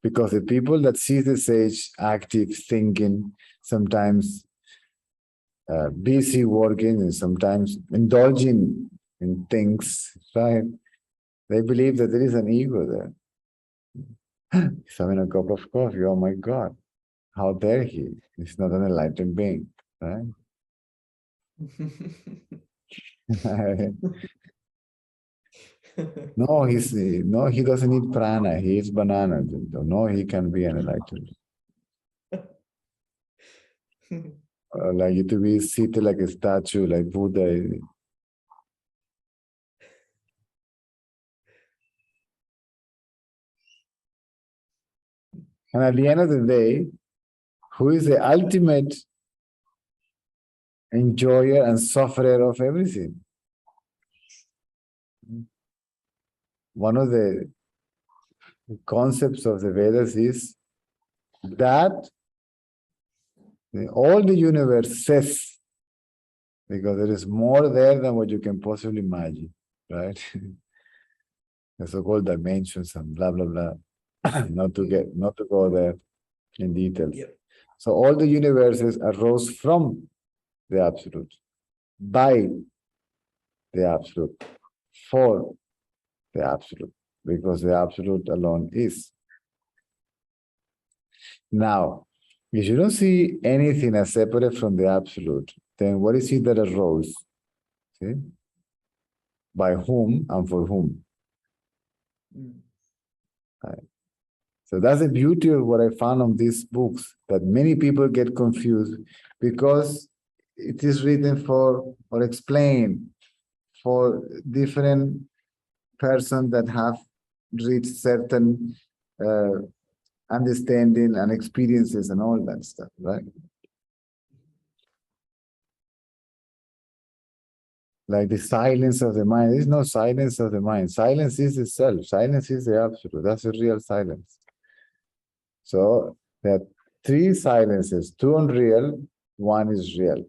Because the people that see the sage active, thinking, sometimes busy working, and sometimes indulging in things, right? They believe that there is an ego there. He's having a cup of coffee. Oh my God, how dare he? He's not an enlightened being, right? No, he doesn't need prana. He eats banana. No, he can be an enlightened. Like you to be seated like a statue, like Buddha. And at the end of the day, who is the ultimate enjoyer and sufferer of everything? One of the concepts of the Vedas is that all the universe says, because there is more there than what you can possibly imagine, right? The so-called dimensions and blah blah blah. not to go there in details. Yep. So all the universes arose from the absolute, by the absolute, for the absolute, because the absolute alone is. Now, if you don't see anything as separate from the absolute, then what is it that arose? See? By whom and for whom? Right. So that's the beauty of what I found on these books, that many people get confused because it is written for or explained for different persons that have reached certain understanding and experiences and all that stuff, right? Like the silence of the mind. There is no silence of the mind. Silence is itself. Silence is the absolute. That's the real silence. So there are three silences, two unreal, one is real.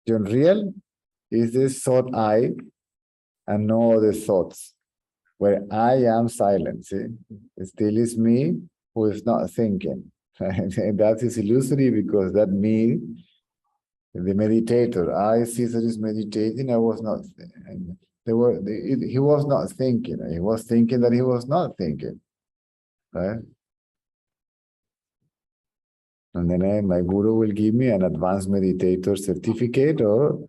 The unreal is this thought I and no other thoughts, where I am silent. See? It still is me who is not thinking. And that is illusory because that me, the meditator, I, Cesar, is meditating. I was not. He was not thinking. He was thinking that he was not thinking. Right? And then my guru will give me an advanced meditator certificate or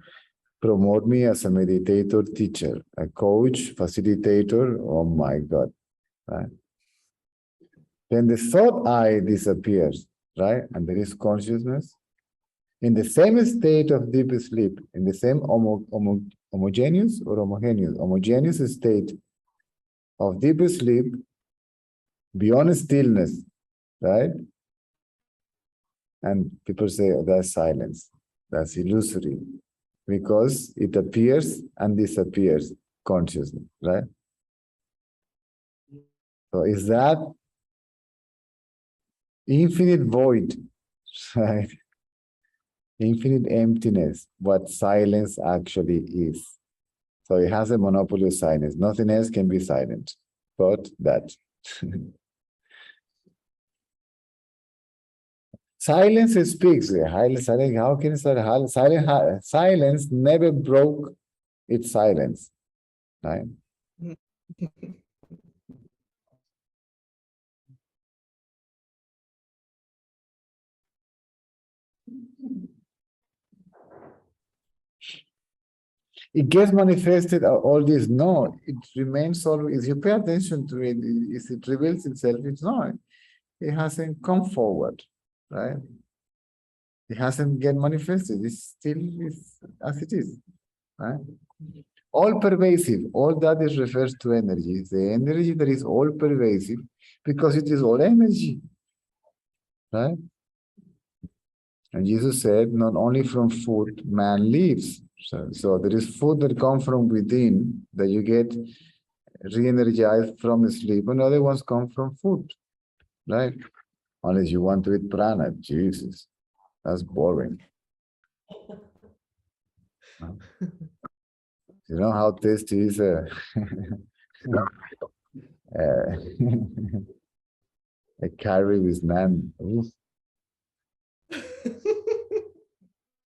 promote me as a meditator teacher, a coach, facilitator. Oh my God. Right? Then the thought I disappears, right? And there is consciousness. In the same state of deep sleep, in the same homogeneous state of deep sleep, beyond stillness, right? And people say, oh, that's silence. That's illusory. Because it appears and disappears consciously, right? So is that infinite void, right? Infinite emptiness, what silence actually is. So it has a monopoly of silence. Nothing else can be silent, but that. Silence speaks. How can it start? Silence never broke its silence. Right? It gets manifested, all this. No, it remains always. If you pay attention to it, if it reveals itself, it's not. It hasn't come forward, right? It hasn't get manifested. It still is as it is, right? All pervasive, all that is refers to energy. The energy that is all pervasive because it is all energy, right? And Jesus said, not only from food man lives. So there is food that comes from within that you get re-energized from sleep, and other ones come from food, right? Unless you want to eat prana, Jesus, that's boring. You know how tasty is a curry with naan?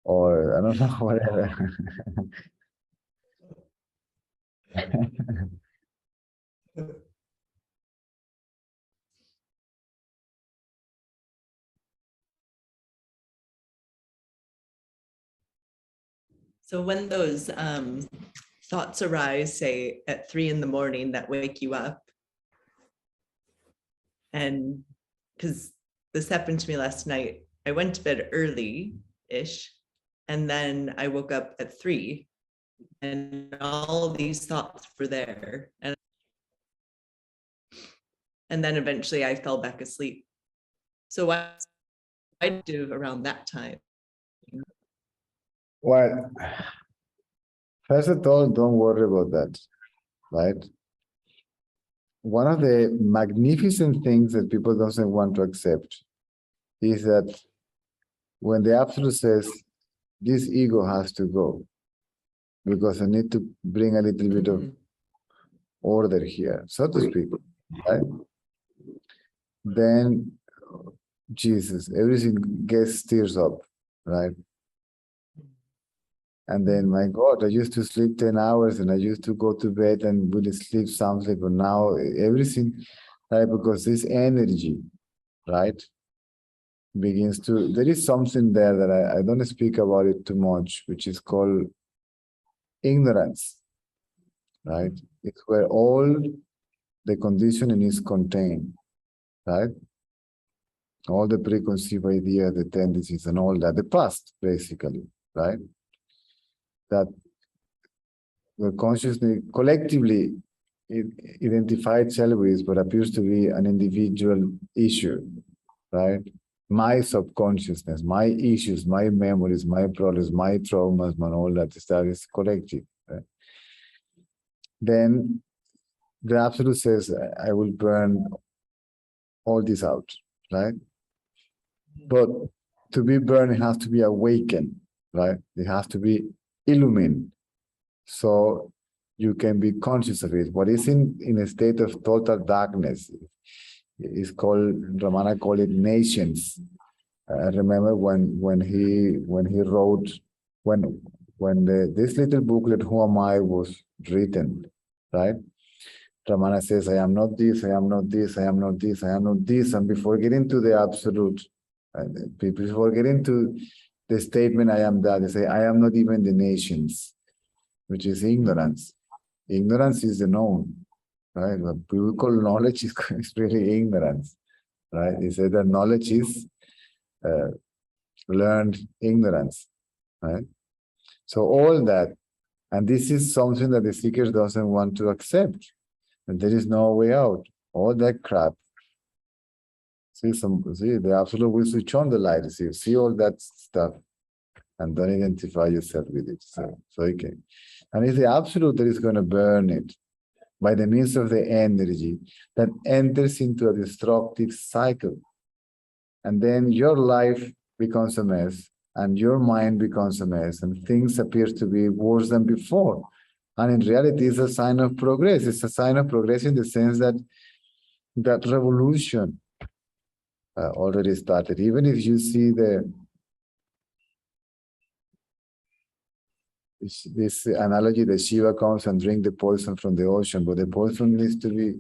Or I don't know, whatever. So when those thoughts arise, say at 3 a.m. that wake you up, and because this happened to me last night, I went to bed early-ish, and then I woke up at 3, and all these thoughts were there. And And then eventually I fell back asleep. So I do around that time. Well, first of all, don't worry about that, right? One of the magnificent things that people don't want to accept is that when the Absolute says, this ego has to go, because I need to bring a little bit of order here, so to speak, right? Then Jesus, everything gets stirs up, right? And then, my God, I used to sleep 10 hours and I used to go to bed and really sleep soundly, but now everything, right? Because this energy, right, begins to, there is something there that I don't speak about it too much, which is called ignorance, right? It's where all the conditioning is contained, right? All the preconceived ideas, the tendencies and all that, the past, basically, right? That the consciously, collectively identified self is what appears to be an individual issue, right? My subconsciousness, my issues, my memories, my problems, my traumas, and all that stuff is collective. Right? Then the Absolute says, I will burn all this out, right? But to be burned, it has to be awakened, right? It has to be illumined. So you can be conscious of it. What is in a state of total darkness is called, Ramana called it nations. I remember when he wrote, this little booklet, Who Am I, was written, right? Ramana says, I am not this, I am not this, I am not this, I am not this. And before getting to the Absolute, before getting to the statement, I am that, they say, I am not even the nations, which is ignorance. Ignorance is the known, right? What people call knowledge is really ignorance, right? They say that knowledge is learned ignorance, right? So all that, and this is something that the seeker doesn't want to accept, and there is no way out. All that crap. See, the Absolute will switch on the light. See all that stuff, and don't identify yourself with it. So okay. And it's the Absolute that is going to burn it by the means of the energy that enters into a destructive cycle. And then your life becomes a mess, and your mind becomes a mess, and things appear to be worse than before. And in reality, it's a sign of progress. It's a sign of progress in the sense that that revolution already started. Even if you see this analogy that Shiva comes and drink the poison from the ocean, but the poison needs to be,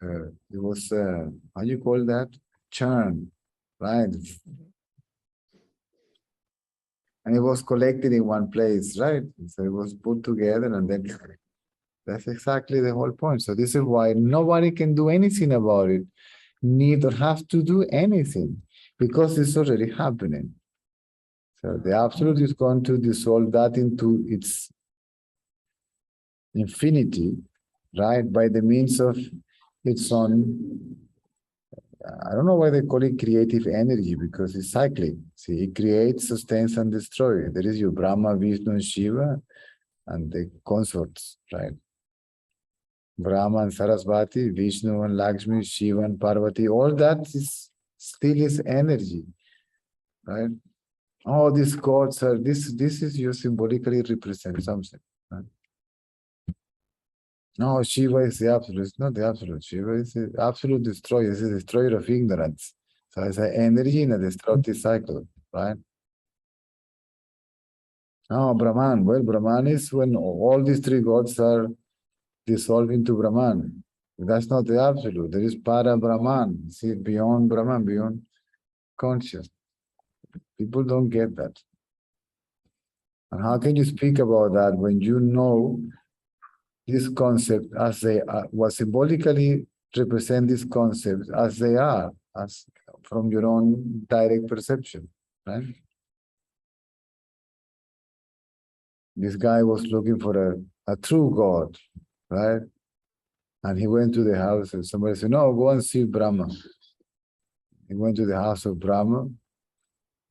it was, how you call that? Churn, right? And it was collected in one place, right? So it was put together, and then that's exactly the whole point. So this is why nobody can do anything about it, neither have to do anything, because it's already happening. So the Absolute is going to dissolve that into its infinity, right? By the means of its own, I don't know why they call it creative energy, because it's cyclic. See, it creates, sustains, and destroys. There is your Brahma, Vishnu, and Shiva, and the consorts, right? Brahma and Sarasvati, Vishnu and Lakshmi, Shiva and Parvati, all that is still is energy, right? Oh, these gods are, this is you symbolically represent something, right? No, Shiva is the Absolute. It's not the Absolute. Shiva is the absolute destroyer. It's the destroyer of ignorance. So it's an energy in a destructive cycle, right? Oh, Brahman. Well, Brahman is when all these three gods are dissolved into Brahman. That's not the Absolute. There is Para Brahman. See, beyond Brahman, beyond consciousness. People don't get that. And how can you speak about that when you know this concept as they are, what symbolically represent these concepts as they are, as from your own direct perception, right? This guy was looking for a true God, right? And he went to the house, and somebody said, no, go and see Brahma. He went to the house of Brahma,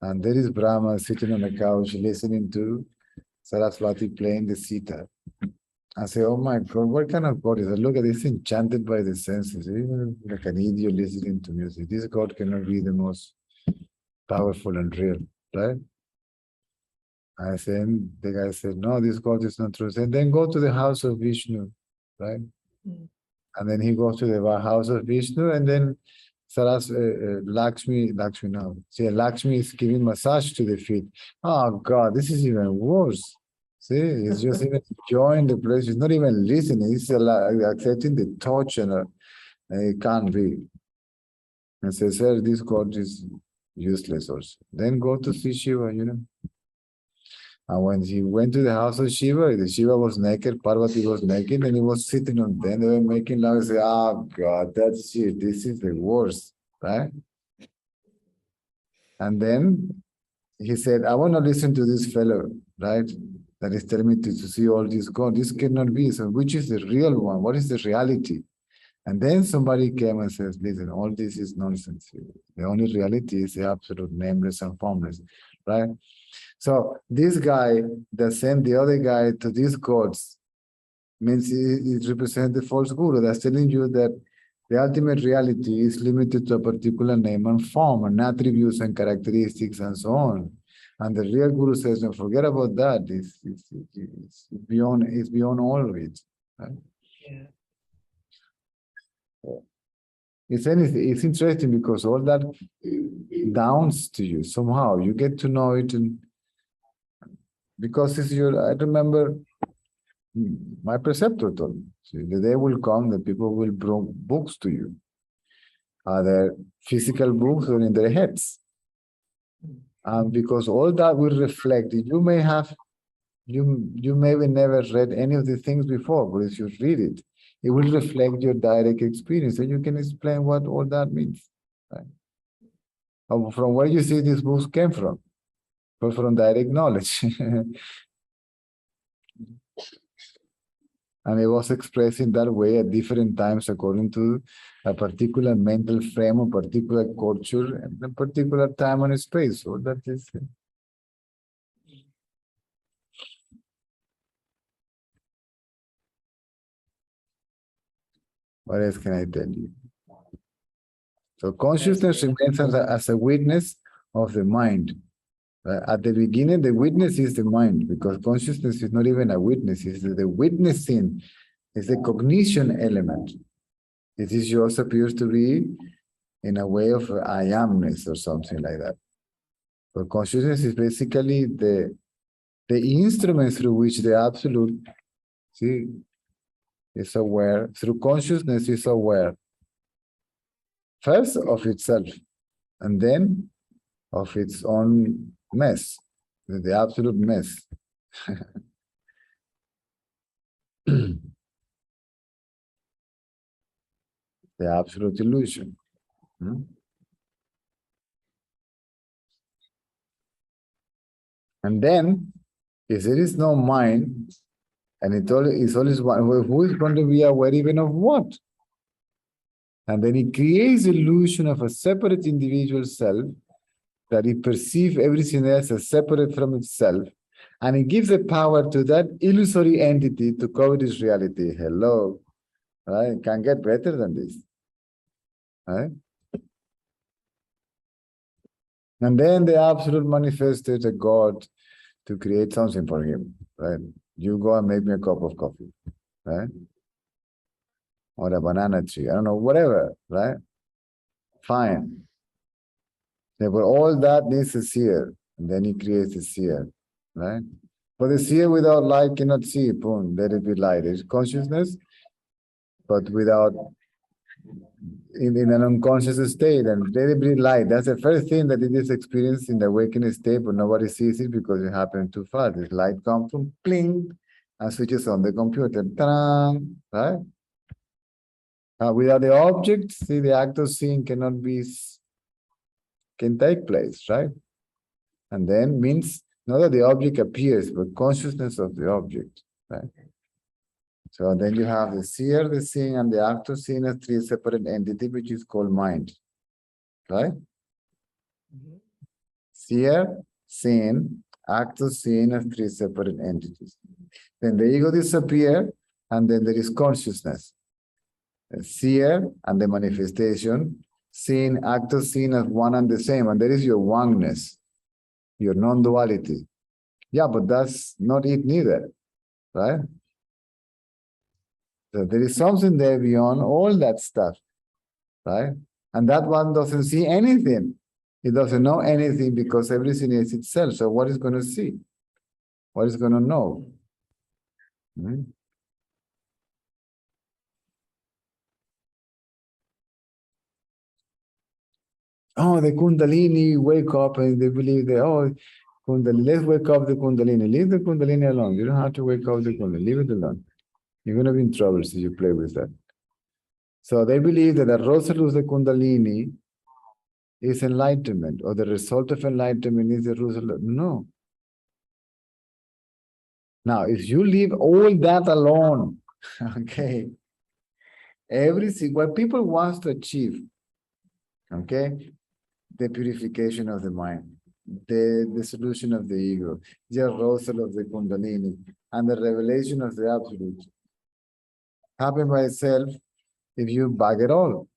and there is Brahma sitting on a couch listening to Saraswati playing the sitar. I say, oh my God, what kind of God is that? Look at this, enchanted by the senses. Even like an idiot listening to music. This God cannot be the most powerful and real, right? I said, the guy said, no, this God is not true. I said, then go to the house of Vishnu, right? And then he goes to the house of Vishnu, and then Lakshmi is giving massage to the feet. Oh God, this is even worse. See, he's just even enjoying the place. He's not even listening. He's accepting the touch, and it can't be. And says, sir, this God is useless also. Then go to see Shiva, you know. And when he went to the house of Shiva, the Shiva was naked, Parvati was naked, and he was sitting on them. They were making love and say, oh God, that's it. This is the worst, right? And then he said, I want to listen to this fellow, right? That is telling me to see all this God. This cannot be. So which is the real one? What is the reality? And then somebody came and says, listen, all this is nonsense. The only reality is the absolute nameless and formless, right? So this guy that sent the other guy to these gods means it represents the false guru that's telling you that the ultimate reality is limited to a particular name and form and attributes and characteristics and so on. And the real guru says, no, forget about that. It's beyond all of it. Right? Yeah. It's interesting because all that downs to you somehow. You get to know it, and because it's your. I remember my preceptor told me, see, the day will come that people will bring books to you, either physical books or in their heads. Because all that will reflect. You may have never read any of the things before, but if you read it, it will reflect your direct experience, and you can explain what all that means. Right? From where you see these books came from, but from direct knowledge. And it was expressed in that way at different times according to a particular mental frame, a particular culture, and a particular time and space. So that is it. What else can I tell you? So consciousness remains as a witness of the mind. At the beginning, the witness is the mind, because consciousness is not even a witness. It's the witnessing. It's the cognition element. It is just appears to be in a way of I amness or something like that. But consciousness is basically the instrument through which the absolute, see, is aware. Through consciousness is aware. First of itself, and then of its own mess, the absolute mess. The absolute illusion. And then, if there is no mind, and it's always one, who is going to be aware even of what? And then it creates the illusion of a separate individual self, that it perceives everything else as separate from itself, and it gives a power to that illusory entity to cover its reality. Hello, right? Can't get better than this, right? And then the absolute manifested a God to create something for him, right? You go and make me a cup of coffee, right? Or a banana tree, I don't know, whatever, right? Fine. Yeah, but all that needs a seer, and then he creates a seer, right? But the seer without light cannot see, boom, let it be light. It's consciousness, but without, in an unconscious state, and let it be light. That's the first thing that it is experienced in the awakening state, but nobody sees it because it happened too fast. This light comes from pling, and switches on the computer, ta-da, right? Without the object, see, the act of seeing can take place, right? And then means not that the object appears, but consciousness of the object, right? So then you have the seer, the seeing, and the actor seeing as three separate entities, which is called mind. Right? Seer, seeing, actor seeing as three separate entities. Then the ego disappears, and then there is consciousness. The seer and the manifestation, seeing, actor seen as one and the same, and there is your oneness, your non-duality. Yeah, but that's not it neither, right? So there is something there beyond all that stuff, right? And that one doesn't see anything. It doesn't know anything because everything is itself. So what is going to see? What is going to know? Hmm? Oh, the Kundalini wake up and they believe that, oh, Kundalini, let's wake up the Kundalini. Leave the Kundalini alone. You don't have to wake up the Kundalini. Leave it alone. You're going to be in trouble if you play with that. So they believe that the Rosaluz the Kundalini is enlightenment, or the result of enlightenment is the Rosaluz. No. Now, if you leave all that alone, okay, everything, what people want to achieve, okay, the purification of the mind, the solution of the ego, the arousal of the Kundalini, and the revelation of the absolute happen by itself if you bag it all.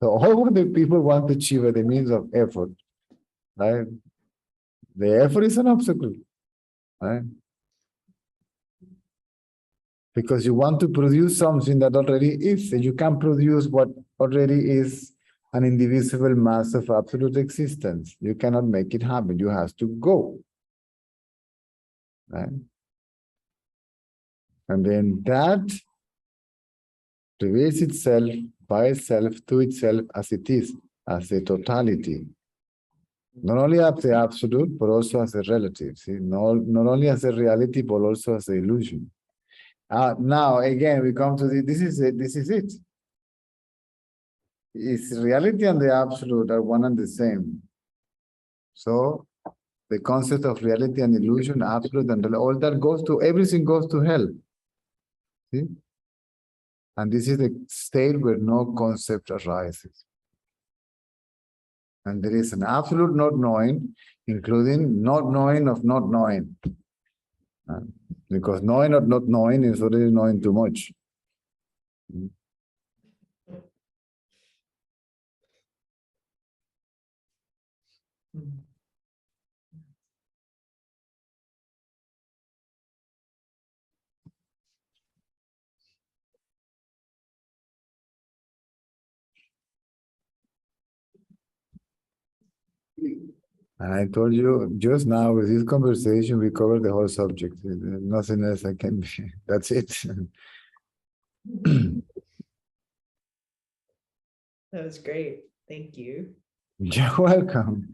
So all what the people want to achieve are the means of effort, right? The effort is an obstacle, right? Because you want to produce something that already is, and you can't produce what already is an indivisible mass of absolute existence. You cannot make it happen. You have to go, right? And then that reveals itself by itself to itself as it is, as a totality. Not only as the absolute, but also as a relative. See, not only as a reality, but also as an illusion. Now, again, we come to this is it. This is it. It's reality and the absolute are one and the same. So the concept of reality and illusion, absolute and all that goes to, everything goes to hell. See? And this is the state where no concept arises. And there is an absolute not knowing, including not knowing of not knowing. Because knowing or not knowing is already knowing too much. And I told you just now with this conversation, we covered the whole subject. Nothing else I can, that's it. That was great. Thank you. You're welcome.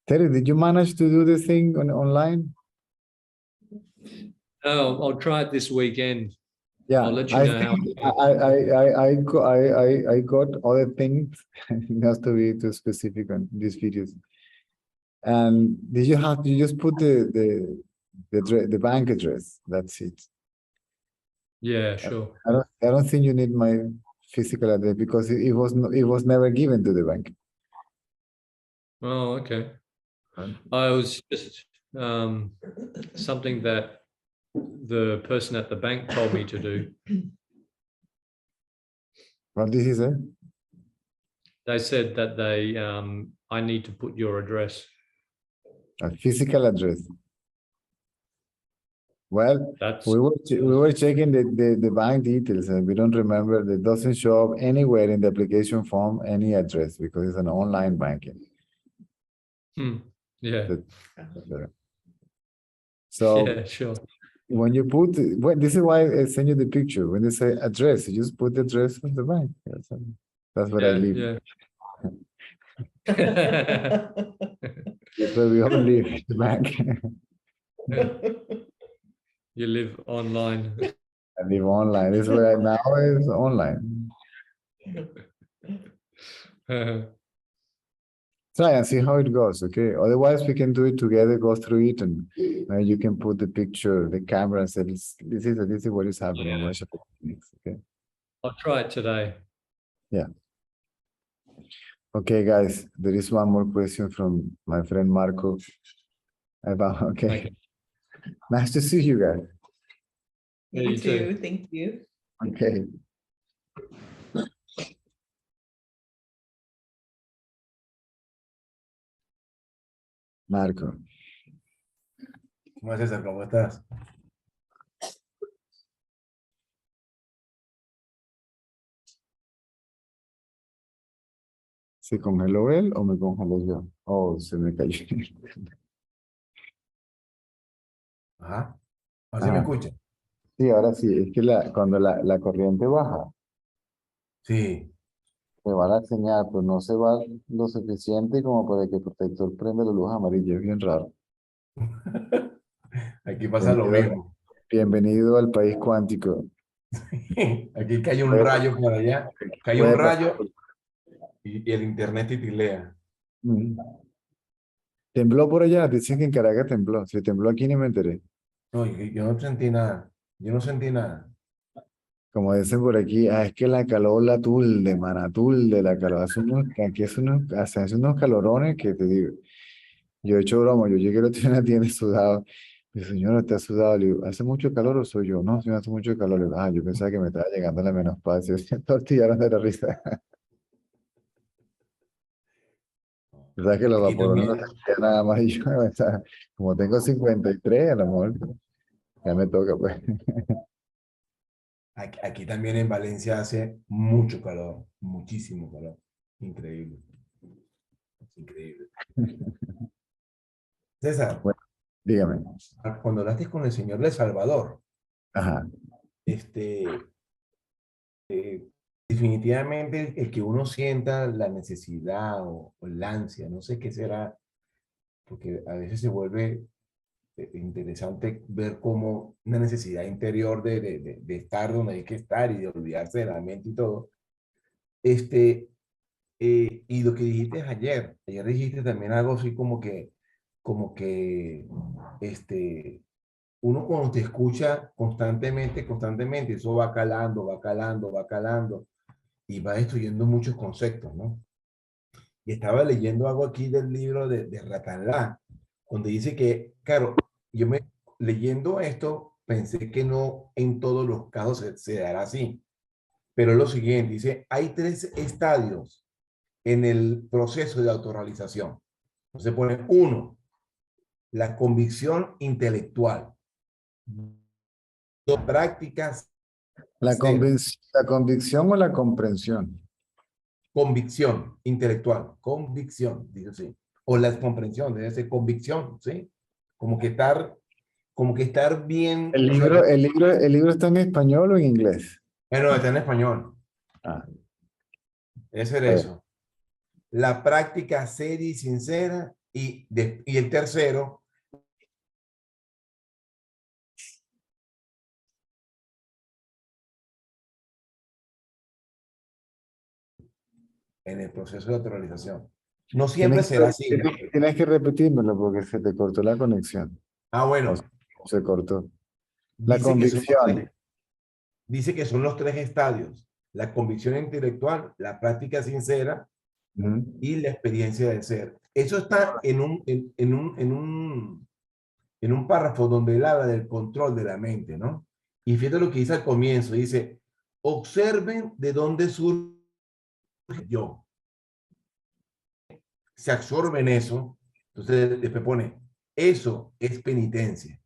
Terry, did you manage to do the thing online? Oh, I'll try it this weekend. Yeah, I'll let you know how. I got other things. It has to be too specific on these videos. And did you have to just put the bank address? That's it. Yeah, sure. I don't think you need my physical address because it was never given to the bank. Oh, okay. I was just something that the person at the bank told me to do. What did he say? They said that I need to put your address. A physical address. Well, That's we were checking the bank details and we don't remember. It doesn't show up anywhere in the application form any address because it's an online banking. yeah. So yeah, sure. when you put, this is why I send you the picture. When they say address, you just put the address of the bank. That's what I leave. Yeah. That's where we all live, the bank. You live online. I live online. This is where I now is online. Try and see how it goes, okay? Otherwise, we can do it together, go through it, and you can put the picture, the camera, and say, this is what is happening. What should I do next, okay? I'll try it today. Yeah. Okay, guys, there is one more question from my friend Marco. Okay. Nice to see you guys. Yeah, You you too. too. Thank you. Okay. Marco. ¿Cómo es, César? ¿Cómo estás? ¿Se congeló él o me congeló yo? Oh, se me cayó. Ajá. ¿Así me escucha? Sí, ahora sí. Es que cuando la corriente baja, Sí. se va la señal, pues no se va lo suficiente como para que el protector prenda la luz amarilla. Es bien raro. Aquí pasa lo mismo. Bienvenido al país cuántico. Aquí cae un Puede- rayo por allá, cae un puede pasar. rayo y el internet titilea. Mm. Tembló por allá, dicen que en Caracas tembló. Si tembló aquí ni me enteré. No, yo no sentí nada. Yo no sentí nada. Como dicen por aquí, es que la calor la tulde, manatulde, la calor. Aquí hace unos calorones que te digo. Yo he hecho broma, yo llegué a la tienda sudado. Mi señora está sudado, le digo, ¿hace mucho calor o soy yo? No, señor, hace mucho calor. Le digo, yo pensaba que me estaba llegando la menopausia. Tortillaron de la risa. ¿Verdad que los Aquí vaporones no también, se sentían nada más? Y yo, o sea, como tengo 53, a lo mejor ya me toca, pues. aquí también en Valencia hace mucho calor, muchísimo calor. Increíble. Increíble. César, Bueno, dígame. cuando hablaste con el señor de Salvador, Ajá. este, definitivamente el que uno sienta la necesidad o el ansia, no sé qué será, porque a veces se vuelve interesante ver cómo una necesidad interior de estar donde hay que estar y de olvidarse de la mente y todo. Y lo que dijiste ayer dijiste también algo así como que, uno cuando te escucha constantemente, eso va calando, va calando, va calando y va destruyendo muchos conceptos, ¿no? Y estaba leyendo algo aquí del libro de Ratanlá, donde dice que, claro, leyendo esto, pensé que no en todos los casos se dará así, pero es lo siguiente, dice, hay 3 estadios en el proceso de autorrealización. Entonces pone 1, la convicción intelectual. 2, prácticas. ¿La convicción o la comprensión? Convicción intelectual, convicción, dice así. O la comprensión, debe ser convicción, ¿sí? Como que estar bien. ¿El O sea, libro está en español o en inglés? bueno, está en español. Ah, Debe ser a ver. eso. La práctica seria y sincera. Y el tercero, en el proceso de autorrealización. No siempre será así, ¿no? Tienes que repetírmelo porque se te cortó la conexión. Ah, O bueno. se cortó. La Dice que convicción. dice que son los 3 estadios. La convicción intelectual, la práctica sincera Ujú. y la experiencia de ser. Eso está en un párrafo donde él habla del control de la mente, ¿no? Y fíjate lo que dice al comienzo, dice, observen de dónde surge yo. Se absorbe en eso, entonces después pone, eso es penitencia.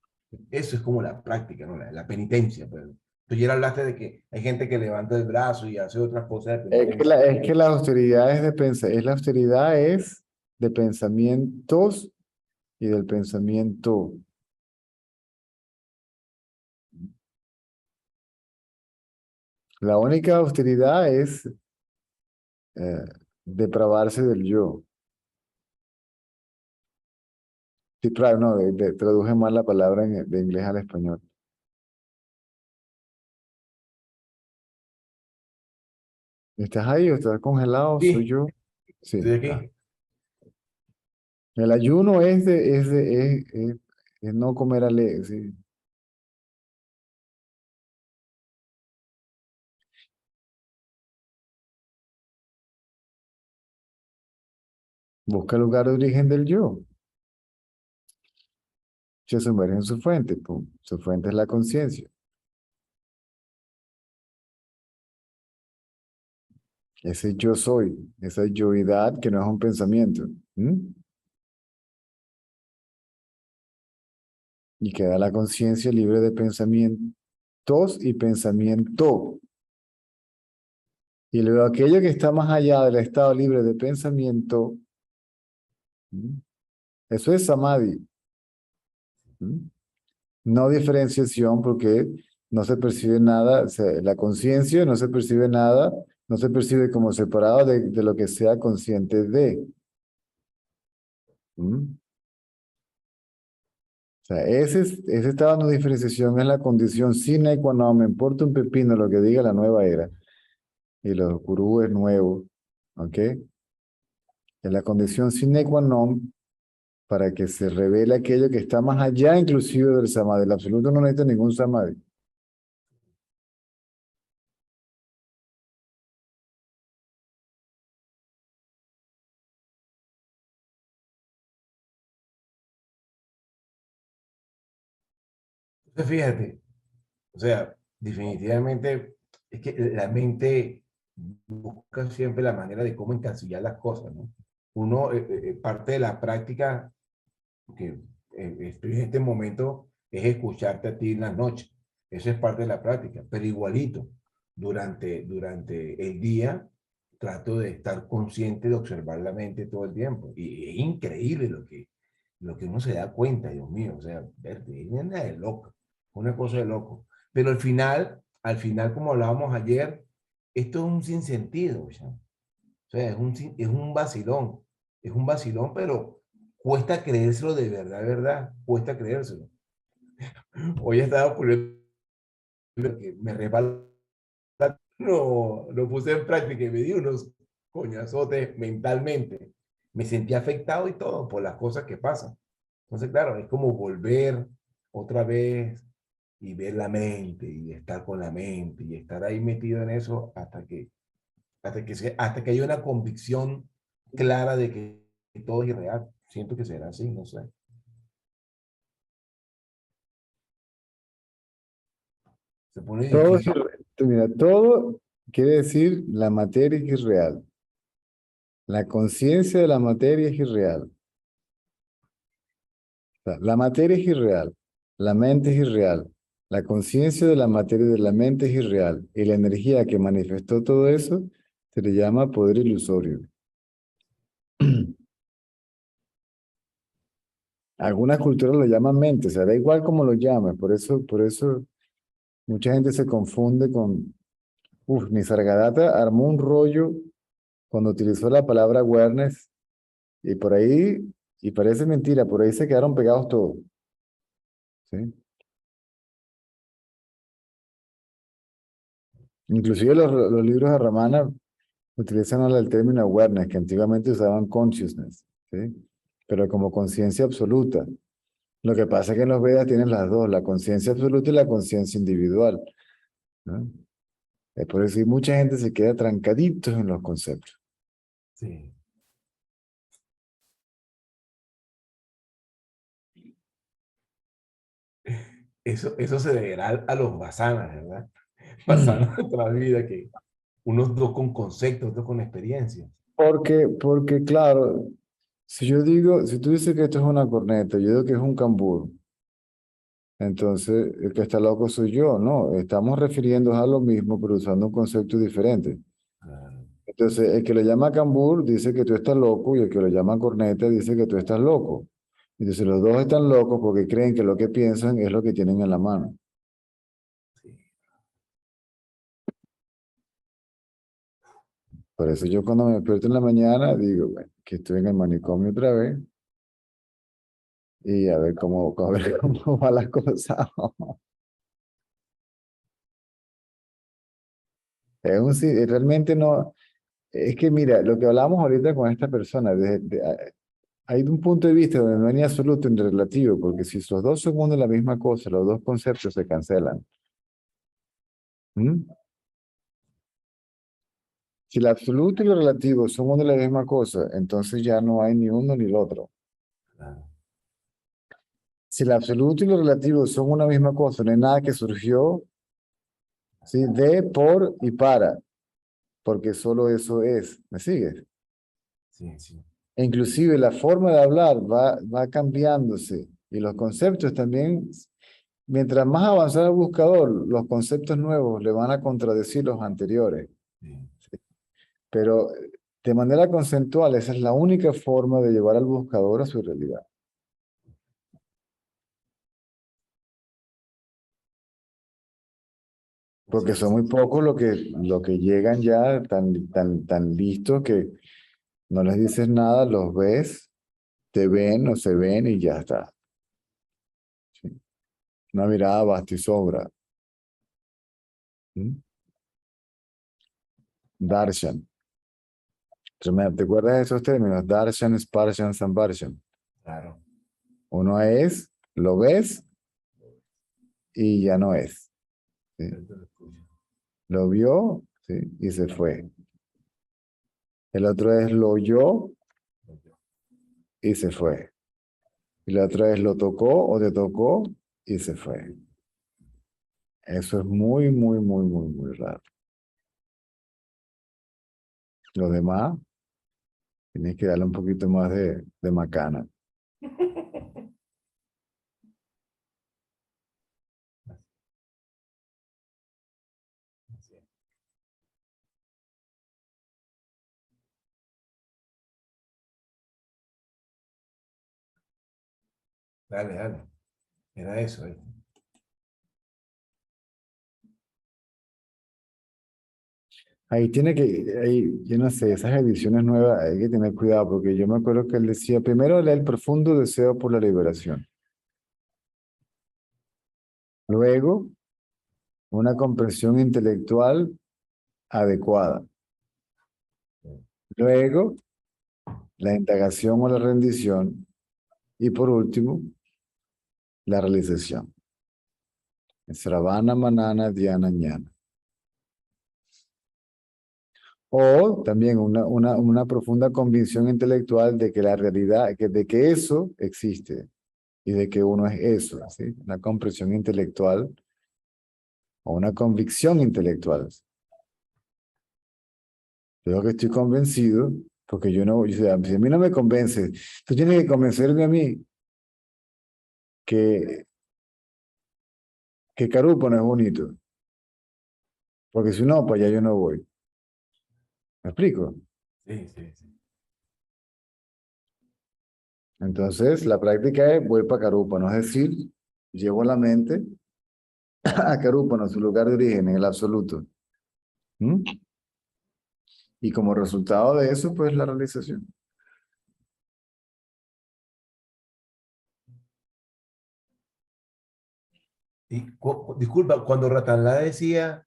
Eso es como la práctica, ¿no? La penitencia. Pues. Tú ya hablaste de que hay gente que levanta el brazo y hace otras cosas de penitencia. Es que la austeridad es de pensar, la austeridad es de pensamientos y del pensamiento. La única austeridad es depravarse del yo. Sí, claro, no, traduje mal la palabra de inglés al español. ¿Estás ahí o estás congelado? ¿Soy Sí, yo? Sí. estoy Ah. aquí. El ayuno es no comer sí. Busca el lugar de origen del yo. Se sumerge en su fuente. Pum. Su fuente es la conciencia. Ese yo soy, esa yoidad que no es un pensamiento. ¿Mm? Y queda la conciencia libre de pensamientos y pensamiento. Y luego aquello que está más allá del estado libre de pensamiento, ¿mm? Eso es samadhi. ¿Mm? No diferenciación porque no se percibe nada, o sea, la conciencia no se percibe nada, no se percibe como separado de lo que sea consciente de. ¿Mm? O sea, ese estado de no diferenciación es la condición sine qua non, me importa un pepino lo que diga la nueva era y los gurúes nuevos, ¿ok? Es la condición sine qua non para que se revele aquello que está más allá inclusive del samadhi. El absoluto no necesita ningún samadhi. Entonces, fíjate, o sea, definitivamente es que la mente busca siempre la manera de cómo encasillar las cosas, ¿no? Uno, parte de la práctica que estoy en este momento es escucharte a ti en las noches. Eso es parte de la práctica, pero igualito, durante el día trato de estar consciente de observar la mente todo el tiempo. Y es increíble lo que uno se da cuenta, Dios mío, o sea, verte, es una de loco, una cosa de loco. Pero al final, como hablábamos ayer, esto es un sinsentido, ¿ya? O sea, es un vacilón, pero cuesta creérselo de verdad, cuesta creérselo. Hoy estaba ocurriendo que me resbaló, no, lo puse en práctica y me di unos coñazotes mentalmente. Me sentí afectado y todo por las cosas que pasan. Entonces, claro, es como volver otra vez y ver la mente y estar con la mente y estar ahí metido en eso hasta que haya una convicción clara de que todo es irreal. Siento que será así, no sé. Se pone Todo es difícil. mira, todo quiere decir la materia es irreal. La conciencia de la materia es irreal. O sea, la materia es irreal. La mente es irreal. La conciencia de la materia y de la mente es irreal. Y la energía que manifestó todo eso se le llama poder ilusorio. Algunas culturas lo llaman mente, o sea, da igual cómo lo llames. Por eso mucha gente se confunde con... Uf, Nisargadatta armó un rollo cuando utilizó la palabra awareness. Y por ahí, y parece mentira, por ahí se quedaron pegados todos. ¿Sí? Inclusive los libros de Ramana utilizan ahora el término awareness, que antiguamente usaban consciousness, ¿sí? Pero como conciencia absoluta. Lo que pasa es que en los Vedas tienen las dos, la conciencia absoluta y la conciencia individual, ¿no? Es por eso que mucha gente se queda trancaditos en los conceptos. Sí. Eso se deberá a los basanas, ¿verdad? Basanas de toda la vida, que unos dos con conceptos, otros con experiencias. Porque claro, si tú dices que esto es una corneta, yo digo que es un cambur, entonces el que está loco soy yo, ¿no? Estamos refiriéndonos a lo mismo, pero usando un concepto diferente. Claro. Entonces, el que lo llama cambur dice que tú estás loco y el que lo llama corneta dice que tú estás loco. Entonces, los dos están locos porque creen que lo que piensan es lo que tienen en la mano. Sí. Por eso yo cuando me despierto en la mañana digo, bueno, que estoy en el manicomio otra vez y a ver cómo va la cosa. Realmente no. Es que mira, lo que hablamos ahorita con esta persona, hay un punto de vista donde no hay ni absoluto ni relativo, porque si los dos son uno de la misma cosa, los dos conceptos se cancelan. ¿Mm? Si el absoluto y lo relativo son uno de la misma cosa, entonces ya no hay ni uno ni el otro. Claro. Si el absoluto y lo relativo son una misma cosa, no hay nada que surgió, ¿sí? De, por y para, porque solo eso es. ¿Me sigues? Sí, sí. E inclusive la forma de hablar va cambiándose y los conceptos también, mientras más avanzado el buscador, los conceptos nuevos le van a contradecir los anteriores. Sí. Pero de manera conceptual, esa es la única forma de llevar al buscador a su realidad. Porque son muy pocos lo que llegan ya tan listos que no les dices nada, los ves, te ven o se ven y ya está. ¿Sí? Una mirada basta y sobra. ¿Mm? Darshan. ¿Te acuerdas de esos términos? Darshan, Sparshan, Sambarshan. Claro. Uno es, lo ves y ya no es. ¿Sí? Lo vio, ¿sí? Y se fue. El otro es lo oyó y se fue. Y la otra es lo tocó o te tocó y se fue. Eso es muy, muy, muy, muy, muy raro. Los demás, tienes que darle un poquito más de macana. Dale, dale. Era eso. Ahí tiene que, yo no sé, esas ediciones nuevas hay que tener cuidado porque yo me acuerdo que él decía, primero lee el profundo deseo por la liberación. Luego, una comprensión intelectual adecuada. Luego, la indagación o la rendición. Y por último, la realización. Sravana, manana, dhyana, ñana. O también una profunda convicción intelectual de que la realidad, de que eso existe y de que uno es eso, ¿sí? Una comprensión intelectual o una convicción intelectual. Yo que estoy convencido, porque yo no, si a mí no me convence, tú tienes que convencerme a mí que, que Carupo no es bonito, porque si no, para allá yo no voy. ¿Me explico? Sí, sí, sí. Entonces, la práctica es voy para Carúpano, es decir, llevo la mente a Carúpano, su lugar de origen, en el absoluto. ¿Mm? Y como resultado de eso, pues la realización. Y, disculpa, cuando Ratanlá decía,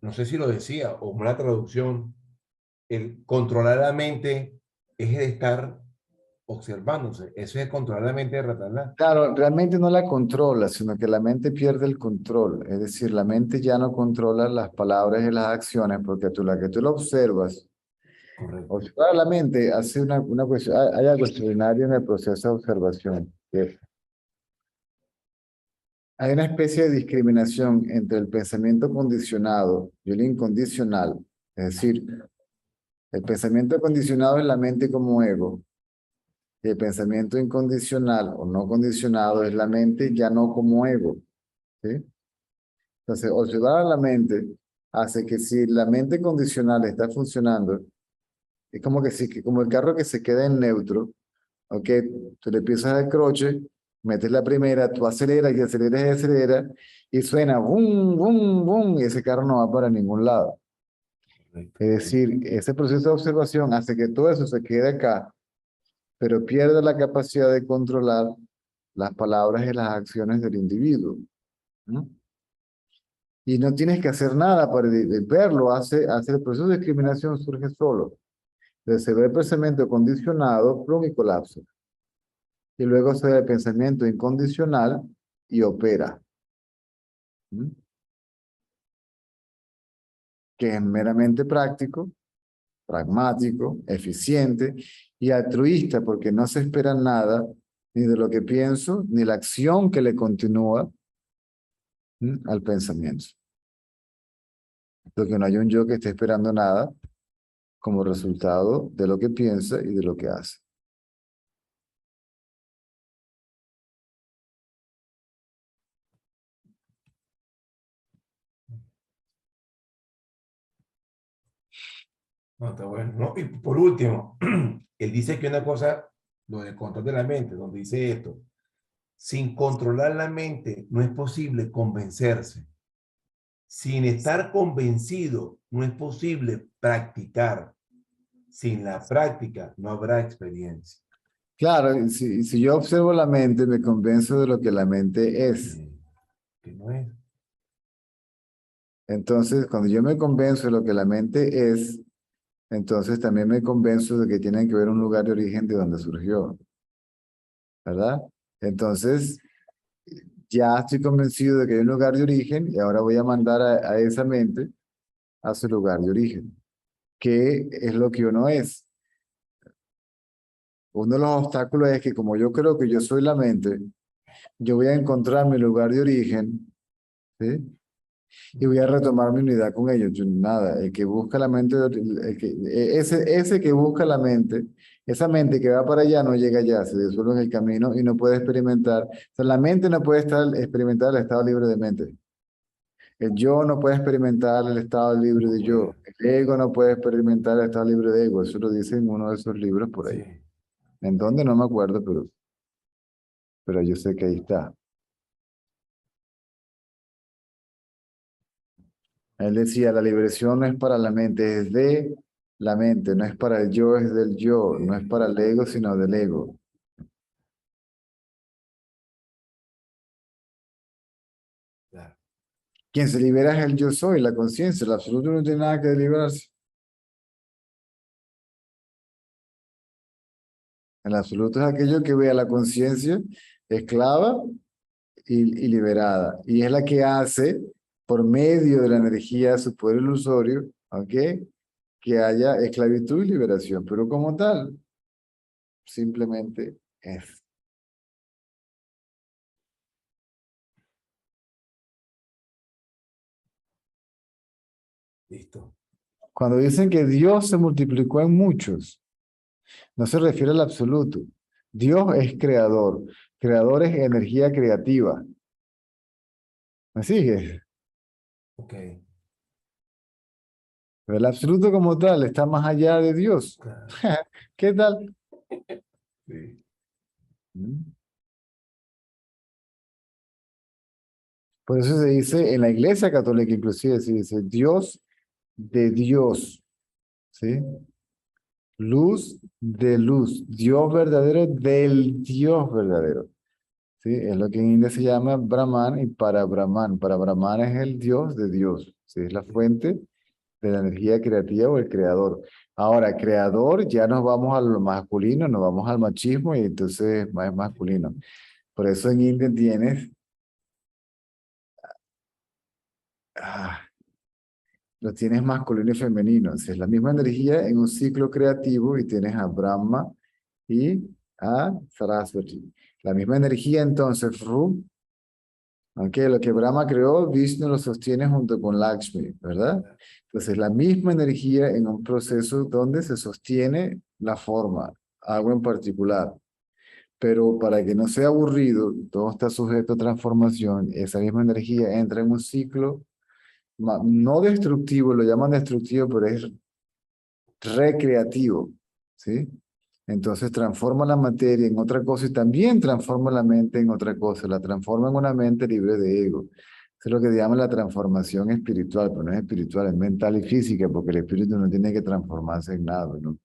no sé si lo decía, o una traducción, el controlar la mente es el estar observándose. Eso es controlar la mente de Ratanlá. Claro, realmente no la controla, sino que la mente pierde el control. Es decir, la mente ya no controla las palabras y las acciones, porque la que tú lo observas, Correcto. observar la mente hace una cuestión, hay algo extraordinario en el proceso de observación, que hay una especie de discriminación entre el pensamiento condicionado y el incondicional. Es decir, el pensamiento condicionado es la mente como ego, y el pensamiento incondicional o no condicionado es la mente ya no como ego. ¿Sí? Entonces, observar a la mente hace que si la mente condicional está funcionando, es como que si, como el carro que se queda en neutro, ¿ok? Tú le piensas el croche, metes la primera, tú aceleras y aceleras y aceleras, y suena bum, bum, bum, y ese carro no va para ningún lado. Correcto. Es decir, ese proceso de observación hace que todo eso se quede acá, pero pierde la capacidad de controlar las palabras y las acciones del individuo. ¿No? Y no tienes que hacer nada para verlo, hace el proceso de discriminación surge solo. Entonces se ve el pensamiento condicionado, plum, y colapsa. Y luego se ve el pensamiento incondicional y opera. ¿Mm? Que es meramente práctico, pragmático, eficiente y altruista, porque no se espera nada ni de lo que pienso, ni la acción que le continúa al pensamiento. Porque no hay un yo que esté esperando nada como resultado de lo que piensa y de lo que hace. No, está bueno. No, y por último, él dice que una cosa, lo del control de la mente, donde dice esto, sin controlar la mente no es posible convencerse. Sin estar convencido no es posible practicar. Sin la práctica no habrá experiencia. Claro, si yo observo la mente, me convenzo de lo que la mente es. Que no es. Entonces, cuando yo me convenzo de lo que la mente es, entonces también me convenzo de que tiene que ver un lugar de origen de donde surgió, ¿verdad? Entonces, ya estoy convencido de que hay un lugar de origen y ahora voy a mandar a esa mente a su lugar de origen, que es lo que uno es. Uno de los obstáculos es que como yo creo que yo soy la mente, yo voy a encontrar mi lugar de origen, ¿sí? Y voy a retomar mi unidad con ellos. Yo, nada, el que busca la mente, ese que busca la mente, esa mente que va para allá no llega allá, se disuelve en el camino y no puede experimentar. O sea, la mente no puede experimentar el estado libre de mente. El yo no puede experimentar el estado libre de yo. El ego no puede experimentar el estado libre de ego. Eso lo dice en uno de esos libros por ahí. Sí. ¿En dónde? No me acuerdo, pero yo sé que ahí está. Él decía, la liberación no es para la mente, es de la mente, no es para el yo, es del yo, no es para el ego, sino del ego. Claro. Quien se libera es el yo soy, la conciencia, el absoluto no tiene nada que liberarse. El absoluto es aquello que ve a la conciencia esclava y liberada. Y es la que hace, por medio de la energía de su poder ilusorio, ¿ok? Que haya esclavitud y liberación. Pero como tal, simplemente es. Listo. Cuando dicen que Dios se multiplicó en muchos, no se refiere al absoluto. Dios es creador. Creador es energía creativa. ¿Me sigues? Ok. Pero el absoluto como tal está más allá de Dios. Claro. ¿Qué tal? Sí. Por eso se dice en la Iglesia Católica inclusive se dice Dios de Dios. ¿Sí? Luz de luz. Dios verdadero del Dios verdadero. ¿Sí? Es lo que en India se llama Brahman y para Brahman. Para Brahman es el Dios de Dios. ¿Sí? Es la fuente de la energía creativa o el creador. Ahora, creador, ya nos vamos a lo masculino, nos vamos al machismo y entonces es más masculino. Por eso en India tienes, lo tienes masculino y femenino. O sea, es la misma energía en un ciclo creativo y tienes a Brahma y a Saraswati. La misma energía entonces, aunque lo que Brahma creó, Vishnu lo sostiene junto con Lakshmi, ¿verdad? Entonces, la misma energía en un proceso donde se sostiene la forma, algo en particular. Pero para que no sea aburrido, todo está sujeto a transformación, esa misma energía entra en un ciclo no destructivo, lo llaman destructivo, pero es recreativo, ¿sí? Entonces transforma la materia en otra cosa y también transforma la mente en otra cosa, la transforma en una mente libre de ego. Eso es lo que se llama la transformación espiritual, pero no es espiritual, es mental y física, porque el espíritu no tiene que transformarse en nada, ¿no?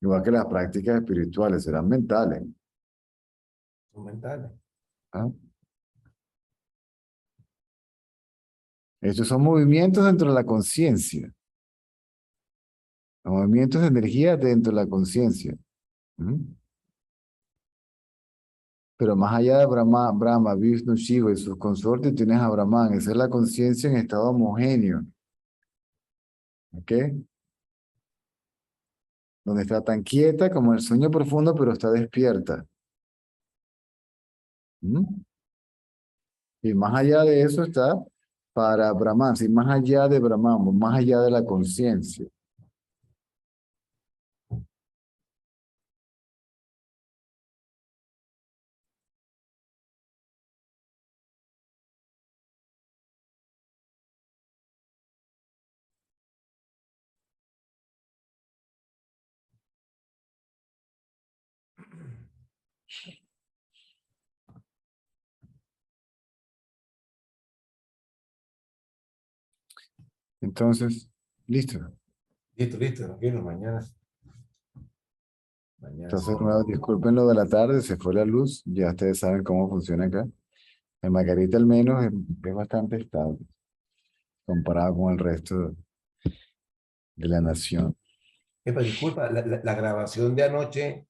Igual que las prácticas espirituales serán mentales. Son mentales. ¿Ah? Estos son movimientos dentro de la conciencia. Los movimientos de energía dentro de la conciencia. ¿Mm? Pero más allá de Brahma, Vishnu, Shiva y sus consortes, tienes a Brahman. Esa es la conciencia en estado homogéneo. ¿Ok? Donde está tan quieta como el sueño profundo, pero está despierta. ¿Mm? Y más allá de eso está para Brahman, sí, más allá de Brahman, más allá de la conciencia. Entonces, listo. Listo, tranquilo, mañana. Entonces, bueno, disculpen lo de la tarde, se fue la luz, ya ustedes saben cómo funciona acá. En Margarita al menos es bastante estable comparado con el resto de la nación. Epa, disculpa, la grabación de anoche.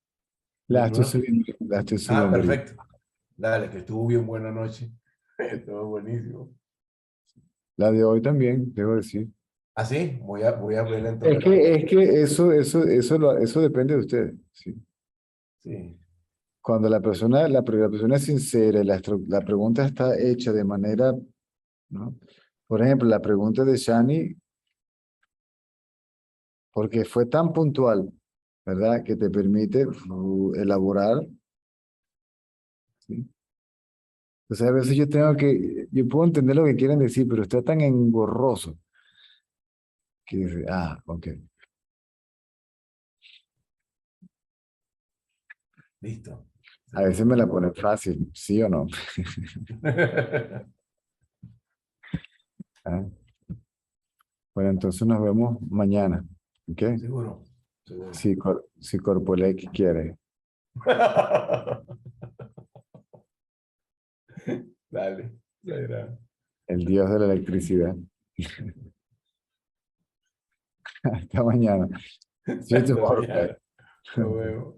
La estoy No. subiendo, la estoy Ah, subiendo ahorita. perfecto. Dale, que estuvo bien buena noche. Estuvo buenísimo. La de hoy también, debo decir. ¿Ah, sí? Voy a verla Es entonces. que eso depende de ustedes. ¿Sí? Sí. Cuando la persona es sincera y la pregunta está hecha de manera, ¿no? Por ejemplo, la pregunta de Shani, porque fue tan puntual, ¿verdad? Que te permite elaborar, ¿sí? Entonces a veces yo puedo entender lo que quieren decir, pero está tan engorroso que dice, ok. Listo. A veces me la ponen fácil, ¿sí o no? Ah, bueno, entonces nos vemos mañana, ¿ok? Seguro. Seguro. Si Corpolec quiere. Dale. Dale. El dios de la electricidad. Hasta mañana. See you Hasta tomorrow, mañana. guys. Nos vemos.